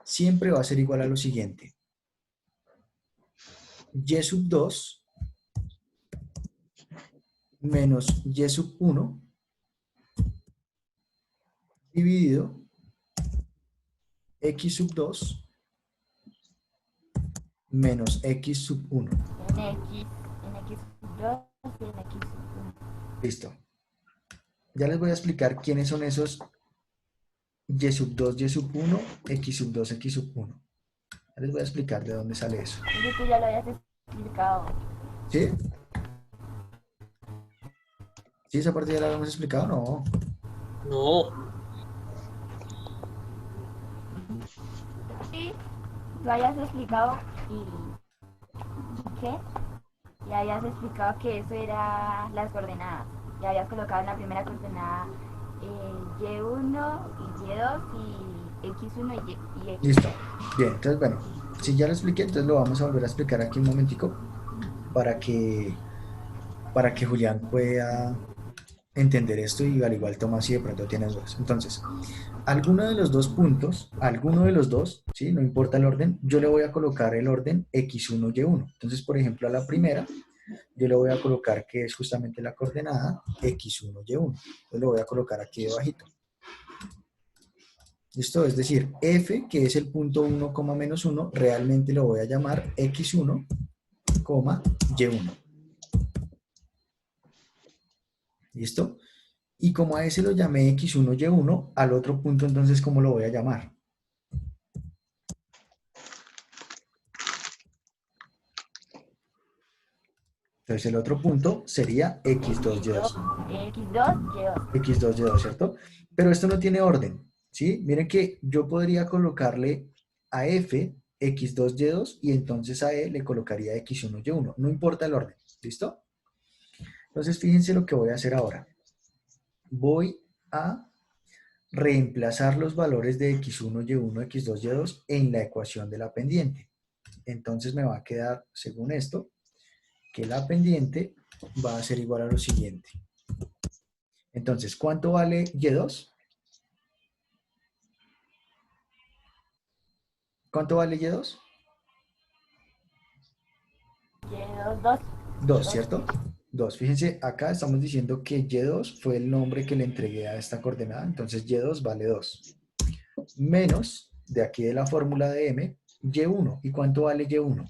siempre va a ser igual a lo siguiente. Y sub 2 menos Y sub 1 dividido X sub 2 menos X sub 1. En X sub 2 y en X sub 1. Listo. Ya les voy a explicar quiénes son esos Y sub 2, Y sub 1, X sub 2, X sub 1. Ya les voy a explicar de dónde sale eso. Eso tú ya lo habías explicado. ¿Sí? ¿Sí esa parte ya la habíamos explicado? No. No. Sí, tú habías explicado ¿qué? Y habías explicado que eso era las coordenadas. Y habías colocado en la primera coordenada Y1 y Y2 y X1 y X. Listo. Bien, entonces bueno, si ya lo expliqué, entonces lo vamos a volver a explicar aquí un momentico para que Julián pueda entender esto y al igual Tomás si de pronto tienes dudas. Entonces, alguno de los dos puntos, alguno de los dos, ¿sí? No importa el orden, yo le voy a colocar el orden X1, Y1. Entonces, por ejemplo, a la primera, yo le voy a colocar que es justamente la coordenada X1, Y1. Entonces lo voy a colocar aquí debajito. ¿Listo? Es decir, F, que es el punto 1, menos 1, realmente lo voy a llamar X1, Y1. ¿Listo? Y como a ese lo llamé X1, Y1, al otro punto entonces, ¿cómo lo voy a llamar? Entonces el otro punto sería X2, Y2. X2, Y2. X2, Y2, ¿cierto? Pero esto no tiene orden, ¿sí? Miren que yo podría colocarle a F X2, Y2 y entonces a E le colocaría X1, Y1. No importa el orden, ¿listo? Entonces fíjense lo que voy a hacer ahora. Voy a reemplazar los valores de X1, Y1, X2, Y2 en la ecuación de la pendiente. Entonces me va a quedar, según esto, que la pendiente va a ser igual a lo siguiente. Entonces, ¿cuánto vale Y2? ¿Cuánto vale Y2? Y2, 2. 2, ¿cierto? 2. Fíjense, acá estamos diciendo que Y2 fue el nombre que le entregué a esta coordenada, entonces Y2 vale 2. Menos, de aquí de la fórmula de M, Y1. ¿Y cuánto vale Y1?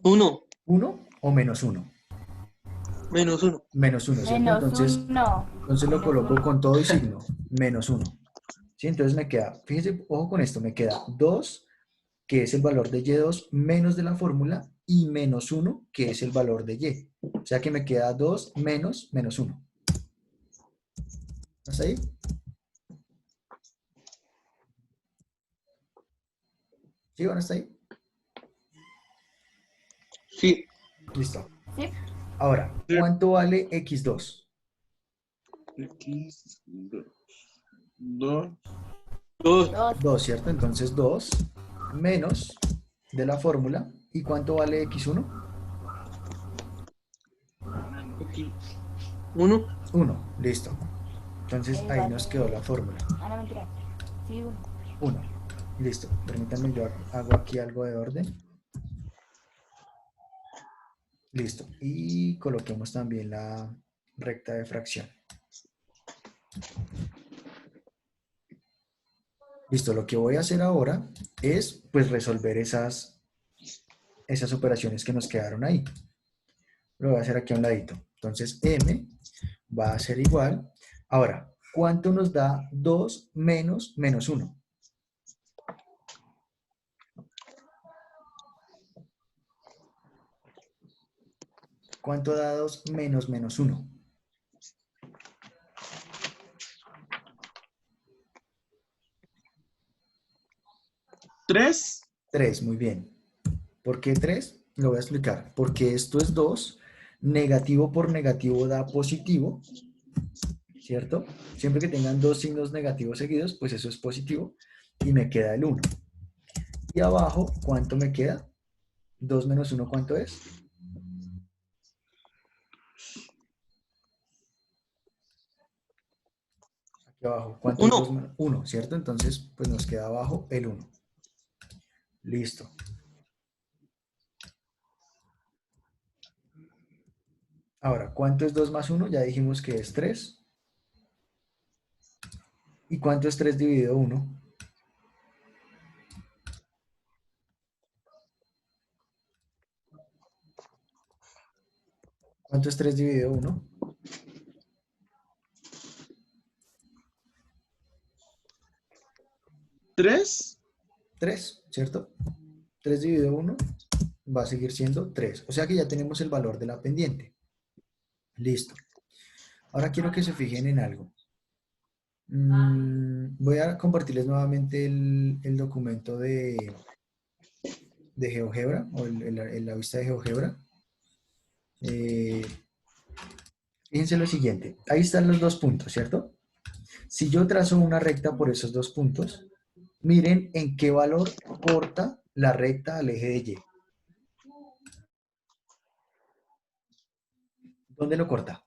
1 ¿1 o menos 1? menos 1. Menos 1, ¿cierto? Menos Entonces 1. lo coloco con todo y signo, menos 1. ¿Sí? Entonces me queda, fíjense, ojo con esto, me queda 2, que es el valor de Y2 menos de la fórmula, y menos 1, que es el valor de Y. O sea que me queda 2 menos 1. ¿Hasta ahí? ¿Sí? ¿Van hasta ahí? Sí. Listo. ¿Sí? Ahora, ¿cuánto vale X2? X2. 2. 2. 2. 2, ¿cierto? Entonces 2 menos de la fórmula. ¿Y cuánto vale X1? 1. 1, listo. Entonces ahí nos quedó la fórmula. Ah, no, mentira. Sí, 1. 1. Listo. Permítanme, yo hago aquí algo de orden. Listo. Y coloquemos también la recta de fracción. Listo. Lo que voy a hacer ahora es pues resolver esas operaciones que nos quedaron ahí. Lo voy a hacer aquí a un ladito. Entonces M va a ser igual. Ahora, ¿cuánto nos da 2 menos menos 1? ¿Cuánto da 2 menos menos 1? 3. 3, muy bien. ¿Por qué 3? Lo voy a explicar. Porque esto es 2, negativo por negativo da positivo, ¿cierto? Siempre que tengan dos signos negativos seguidos, pues eso es positivo, y me queda el 1. Y abajo, ¿cuánto me queda? 2 menos 1, ¿cuánto es? Aquí abajo, ¿cuánto es 2 1. menos 1, ¿cierto? Entonces, pues nos queda abajo el 1. Listo. Ahora, ¿cuánto es 2 más 1? Ya dijimos que es 3. ¿Y cuánto es 3 dividido 1? ¿Cuánto es 3 dividido 1? 3. 3, ¿cierto? 3 dividido 1 va a seguir siendo 3. O sea que ya tenemos el valor de la pendiente. Listo. Ahora quiero que se fijen en algo. Voy a compartirles nuevamente el documento de GeoGebra o la vista de GeoGebra. Fíjense lo siguiente, ahí están los dos puntos, ¿cierto? Si yo trazo una recta por esos dos puntos, miren en qué valor corta la recta al eje de Y. ¿Dónde lo corta?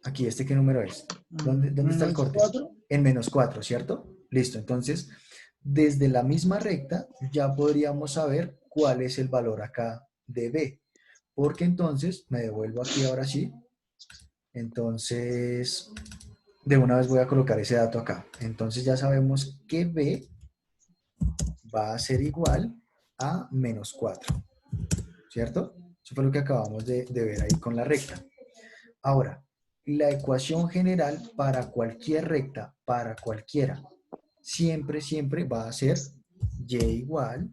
Aquí, ¿qué número es? ¿Dónde está el corte? -4. En -4, ¿cierto? Listo, entonces, desde la misma recta ya podríamos saber cuál es el valor acá de B. Porque entonces, me devuelvo aquí ahora sí. Entonces, de una vez voy a colocar ese dato acá. Entonces ya sabemos que B va a ser igual a -4, ¿cierto? Eso fue lo que acabamos de ver ahí con la recta. Ahora, la ecuación general para cualquier recta, para cualquiera, siempre, siempre va a ser y igual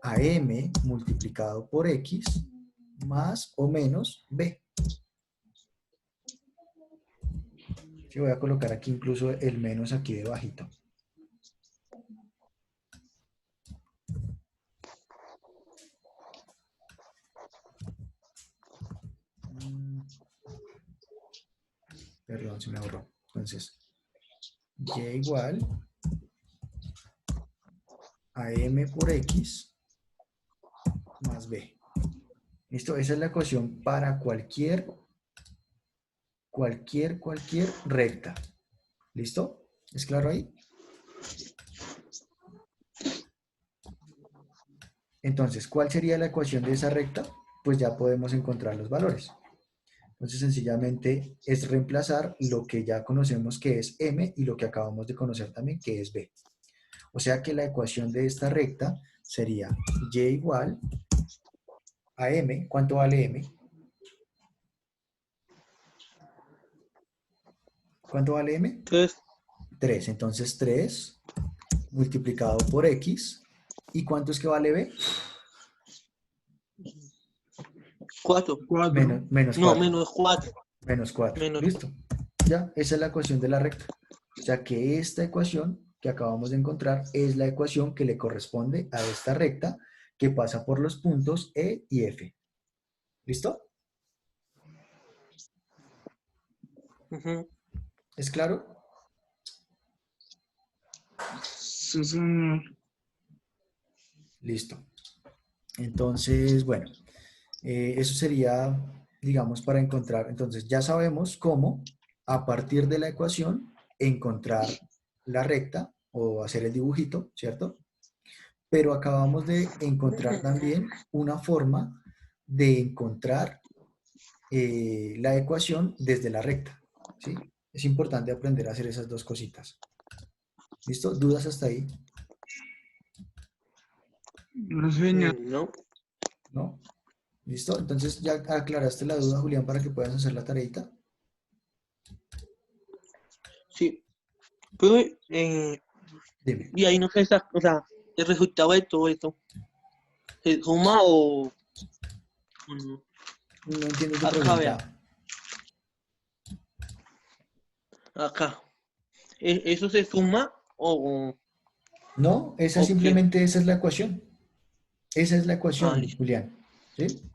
a m multiplicado por x más o menos b. Sí, voy a colocar aquí incluso el menos aquí debajito. Perdón, se me borró. Entonces, y igual a m por x más b. ¿Listo? Esa es la ecuación para cualquier recta. ¿Listo? ¿Es claro ahí? Entonces, ¿cuál sería la ecuación de esa recta? Pues ya podemos encontrar los valores. Entonces, sencillamente es reemplazar lo que ya conocemos que es m y lo que acabamos de conocer también que es b. O sea que la ecuación de esta recta sería y igual a m. ¿Cuánto vale m? ¿Cuánto vale m? Entonces, 3. Entonces 3 multiplicado por x. ¿Y cuánto es que vale b? 4. 4. Menos No, 4. menos 4. Menos 4. Menos. Listo. Ya, esa es la ecuación de la recta. O sea que esta ecuación que acabamos de encontrar es la ecuación que le corresponde a esta recta que pasa por los puntos E y F. ¿Listo? Ujú. ¿Es claro? Sí, señor. Listo. Entonces, bueno, eso sería, digamos, para encontrar. Entonces, ya sabemos cómo, a partir de la ecuación, encontrar la recta o hacer el dibujito, ¿cierto? Pero acabamos de encontrar también una forma de encontrar la ecuación desde la recta, ¿sí? Es importante aprender a hacer esas dos cositas. ¿Listo? ¿Dudas hasta ahí? No, señor. No. ¿No? ¿Listo? Entonces ya aclaraste la duda, Julián, para que puedas hacer la tareita. Sí. Pero, Dime. y ahí no sé, o sea, el resultado de todo esto. ¿Se suma o no? No entiendo tu Acá, vea. pregunta. Acá. ¿Eso se suma No, esa o qué? simplemente esa es la ecuación. Esa es la Ah, ecuación, listo. Julián. ¿Sí?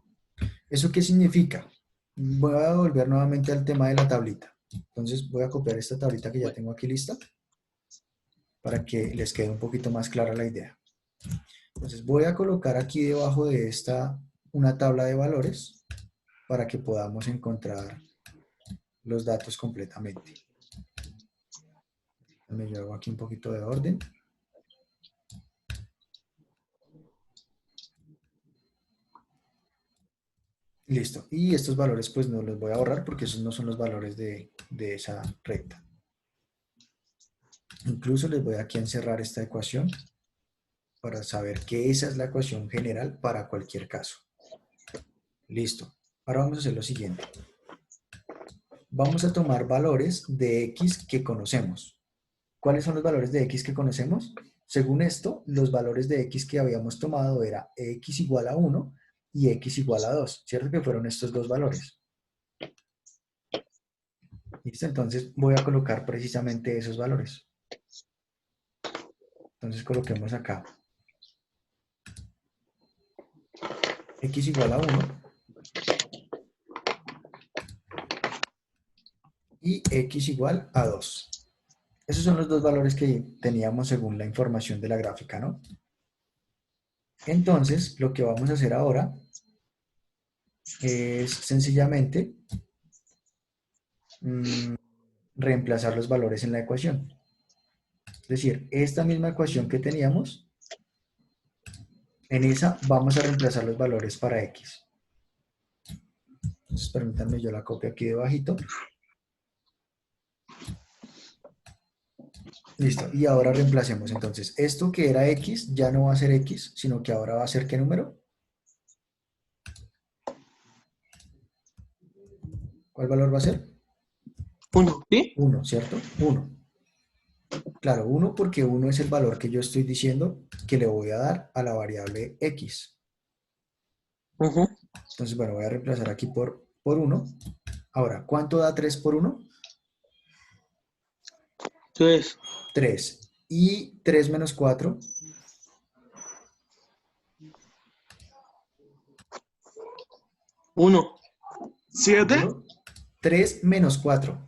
¿Eso qué significa? Voy a volver nuevamente al tema de la tablita. Entonces voy a copiar esta tablita que ya Bueno, tengo aquí lista para que les quede un poquito más clara la idea. Entonces voy a colocar aquí debajo de esta una tabla de valores para que podamos encontrar los datos completamente. Me llevo aquí un poquito de orden. Listo. Y estos valores pues no los voy a borrar porque esos no son los valores de esa recta. Incluso les voy aquí a encerrar esta ecuación para saber que esa es la ecuación general para cualquier caso. Listo. Ahora vamos a hacer lo siguiente. Vamos a tomar valores de x que conocemos. ¿Cuáles son los valores de x que conocemos? Según esto, los valores de x que habíamos tomado era x igual a 1 y x igual a 2, ¿cierto? Que fueron estos dos valores. ¿Listo? Entonces voy a colocar precisamente esos valores. Entonces coloquemos acá x igual a 1 y x igual a 2. Esos son los dos valores que teníamos según la información de la gráfica, ¿no? Entonces, lo que vamos a hacer ahora es sencillamente reemplazar los valores en la ecuación. Es decir, esta misma ecuación que teníamos, en esa vamos a reemplazar los valores para x. Entonces, permítanme, yo la copio aquí debajito. Listo, y ahora reemplacemos. Entonces, esto que era x ya no va a ser x, sino que ahora va a ser ¿qué número? ¿Cuál valor va a ser? 1, ¿sí? 1, ¿cierto? 1. Claro, 1 porque 1 es el valor que yo estoy diciendo que le voy a dar a la variable x. Ujú. Entonces, bueno, voy a reemplazar aquí por 1. Ahora, ¿cuánto da 3 por 1? Entonces, 3. Y 3 menos 4. 1. 7. 3 menos 4.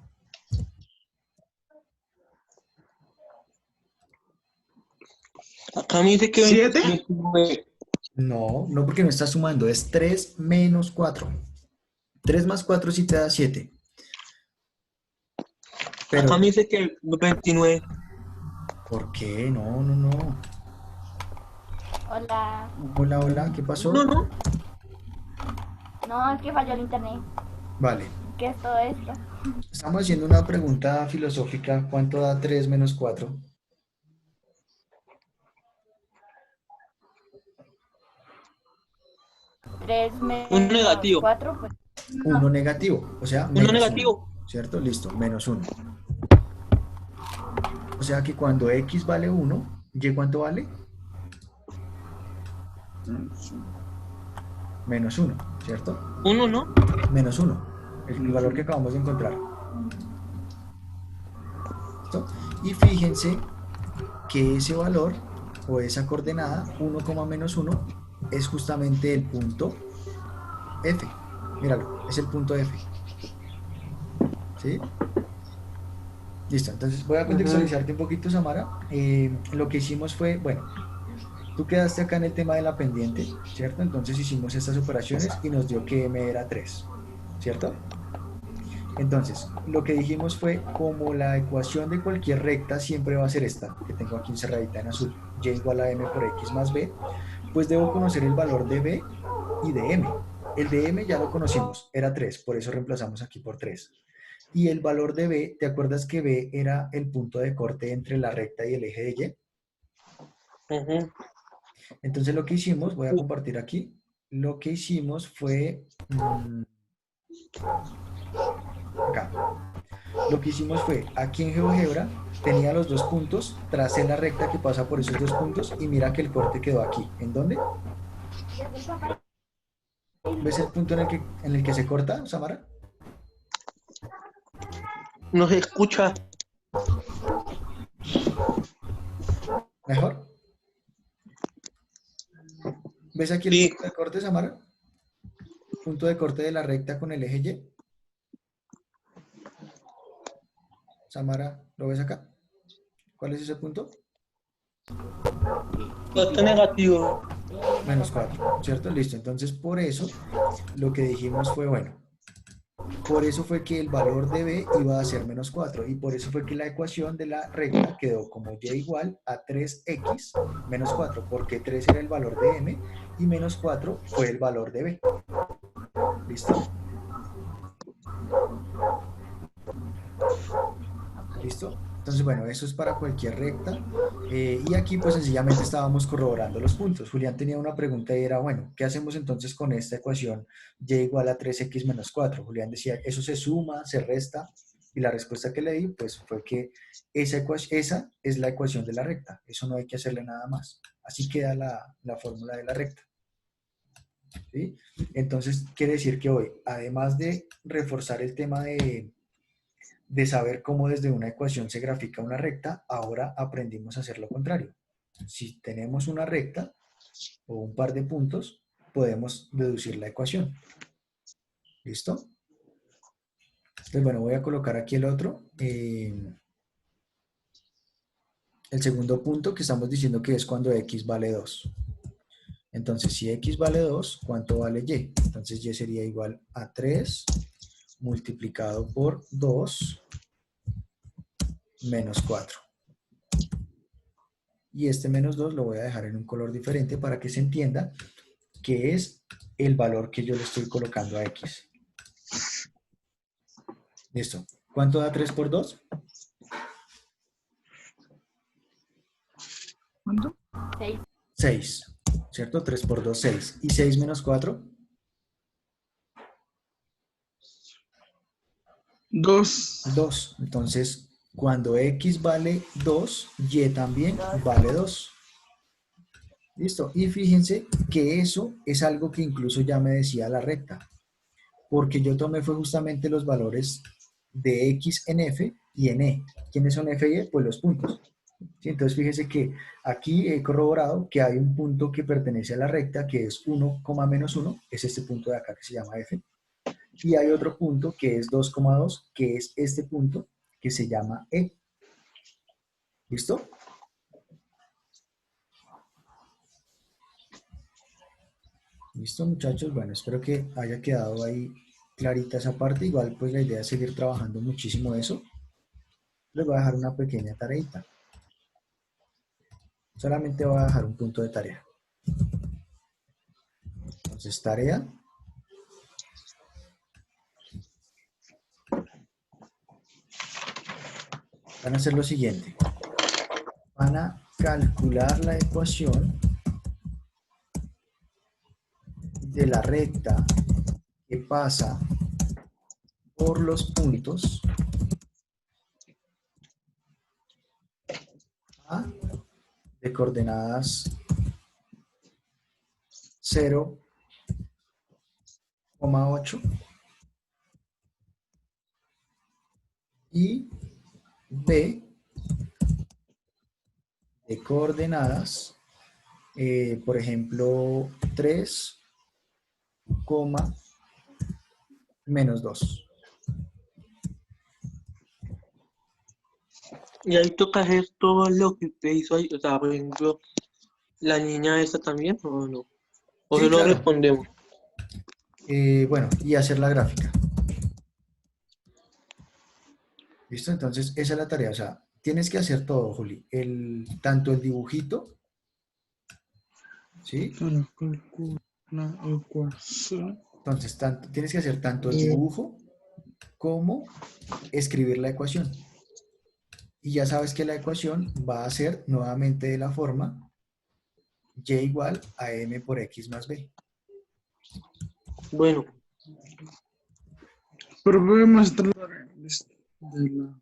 Acá me dice que 7. 29. No, no porque no está sumando, es 3 menos 4. 3 más 4 sí te da 7. Pero, Acá me dice que 29. ¿por qué? No, no, no. Hola. Hola, hola, ¿qué pasó? No, no. No, es que falló el internet. Vale, ¿Qué es todo esto? estamos haciendo una pregunta filosófica. ¿Cuánto da 3 menos 4? Tres Un menos negativo. 4, pues 1 negativo, o sea, Uno menos 1. negativo. ¿Cierto? Listo, menos 1. O sea que cuando x vale 1, ¿y cuánto vale? Menos 1, ¿cierto? 1, ¿no? Menos 1, el valor que acabamos de encontrar. ¿Listo? Y fíjense que ese valor o esa coordenada 1, menos 1 es justamente el punto F. Míralo, es el punto F. ¿Sí? Listo, entonces voy a contextualizarte un poquito, Samara. Lo que hicimos fue, bueno, tú quedaste acá en el tema de la pendiente, ¿cierto? Entonces hicimos estas operaciones y nos dio que m era 3, ¿cierto? Entonces, lo que dijimos fue, como la ecuación de cualquier recta siempre va a ser esta, que tengo aquí encerradita en azul, y igual a m por x más b, pues debo conocer el valor de b y de m. El de m ya lo conocimos, era 3, por eso reemplazamos aquí por 3. Y el valor de b, ¿te acuerdas que b era el punto de corte entre la recta y el eje de y? Ujú. Entonces lo que hicimos, voy a compartir aquí, lo que hicimos fue, acá, lo que hicimos fue, aquí en GeoGebra tenía los dos puntos, tracé la recta que pasa por esos dos puntos y mira que el corte quedó aquí. ¿En dónde? ¿Ves el punto en el que se corta, Samara? No se escucha. ¿Mejor? ¿Ves aquí el Sí. punto de corte, Samara? Punto de corte de la recta con el eje Y. Samara, ¿lo ves acá? ¿Cuál es ese punto? Corte negativo. Menos 4, ¿cierto? Listo. Entonces, por eso, lo que dijimos fue, bueno, por eso fue que el valor de b iba a ser menos 4 y por eso fue que la ecuación de la recta quedó como y igual a 3x menos 4, porque 3 era el valor de m y menos 4 fue el valor de b. ¿Listo? ¿Listo? Entonces, bueno, eso es para cualquier recta. Y aquí, pues, sencillamente estábamos corroborando los puntos. Julián tenía una pregunta y era, bueno, ¿qué hacemos entonces con esta ecuación y igual a 3x menos 4? Julián decía, ¿eso se suma, se resta? Y la respuesta que le di, pues, fue que esa es la ecuación de la recta. Eso no hay que hacerle nada más. Así queda la fórmula de la recta. ¿Sí? Entonces, quiere decir que hoy, además de reforzar el tema de de saber cómo desde una ecuación se grafica una recta, ahora aprendimos a hacer lo contrario. Si tenemos una recta o un par de puntos, podemos deducir la ecuación. ¿Listo? Entonces, bueno, voy a colocar aquí el otro. El segundo punto que estamos diciendo que es cuando x vale 2. Entonces, si x vale 2, ¿cuánto vale y? Entonces, y sería igual a 3 multiplicado por 2 menos 4. Y este menos 2 lo voy a dejar en un color diferente para que se entienda que es el valor que yo le estoy colocando a x. Listo. ¿Cuánto da 3 por 2? ¿Cuánto? 6. 6. ¿Cierto? 3 por 2, 6. ¿Y 6 menos 4? 2. 2. Entonces, cuando x vale 2, y también 2. vale 2. Listo. Y fíjense que eso es algo que incluso ya me decía la recta. Porque yo tomé fue justamente los valores de x en f y en e. ¿Quiénes son f y e? Pues los puntos. ¿Sí? Entonces fíjense que aquí he corroborado que hay un punto que pertenece a la recta que es 1, menos 1, es este punto de acá que se llama f. Y hay otro punto que es 2,2, que es este punto que se llama e. ¿Listo? ¿Listo, muchachos? Bueno, espero que haya quedado ahí clarita esa parte. Igual, pues la idea es seguir trabajando muchísimo eso. Les voy a dejar una pequeña tareita. Solamente voy a dejar un punto de tarea. Entonces, tarea. Van a hacer lo siguiente. Van a calcular la ecuación de la recta que pasa por los puntos A de coordenadas 0,8 y B de coordenadas, por ejemplo, 3, menos 2. Y ahí toca hacer todo lo que usted hizo ahí. O sea, por ejemplo, la niña esta también, ¿o no? O Sí, solo claro. respondemos. Bueno, y hacer la gráfica. ¿Listo? Entonces, esa es la tarea. O sea, tienes que hacer todo, Juli. Tanto el dibujito, ¿sí? Para calcular la ecuación. Entonces, tienes que hacer tanto el dibujo como escribir la ecuación. Y ya sabes que la ecuación va a ser nuevamente de la forma y igual a m por x más b. Bueno, Pero voy a mostrar de la...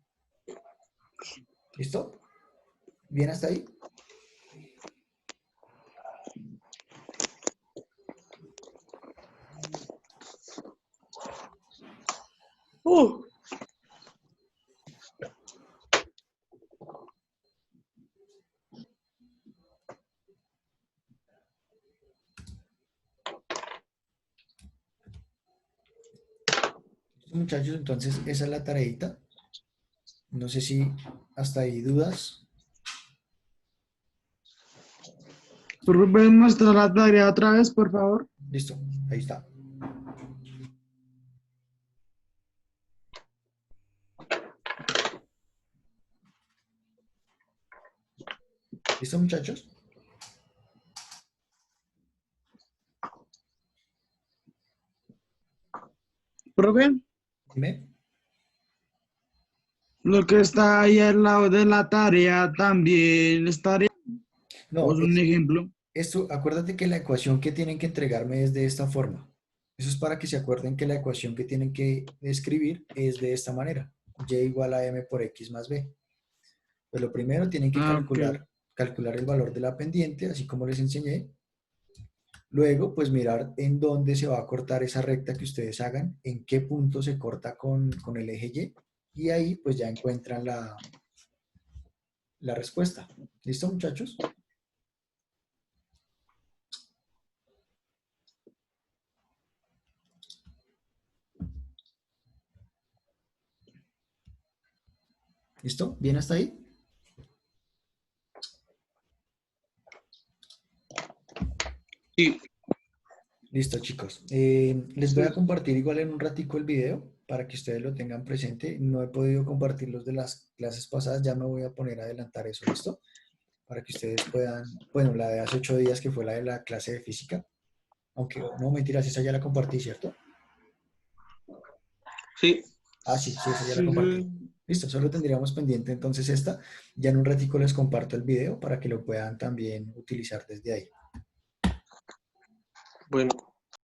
¿Listo? ¿Bien hasta ahí? uh, ¿Listo, muchachos? Entonces, esa es la tareita. No sé si hasta ahí dudas. ¿Pero pueden mostrar la tarea otra vez, por favor? Listo, ahí está. ¿Listo, muchachos? Profe, Dime. lo que está ahí al lado de la tarea también es tarea. ¿O No, es un ejemplo? esto, acuérdate que la ecuación que tienen que entregarme es de esta forma. Eso es para que se acuerden que la ecuación que tienen que escribir es de esta manera. Y igual a m por x más b. Pues lo primero tienen que Ah, ok. calcular el valor de la pendiente, así como les enseñé. Luego, pues mirar en dónde se va a cortar esa recta que ustedes hagan, en qué punto se corta con el eje Y. y ahí pues ya encuentran la respuesta. ¿Listo, muchachos? ¿Listo? ¿Bien hasta ahí? Sí, Listo, chicos. Les voy a compartir igual en un ratico el video para que ustedes lo tengan presente. No he podido compartir los de las clases pasadas, ya me voy a poner a adelantar eso, ¿listo? Para que ustedes puedan, bueno, la de hace 8 días que fue la de la clase de física, aunque no, mentiras, esa ya la compartí, ¿cierto? sí. Ah, sí, sí, esa ya la compartí. Sí. Listo, solo tendríamos pendiente entonces esta. Ya en un ratico les comparto el video para que lo puedan también utilizar desde ahí. Bueno.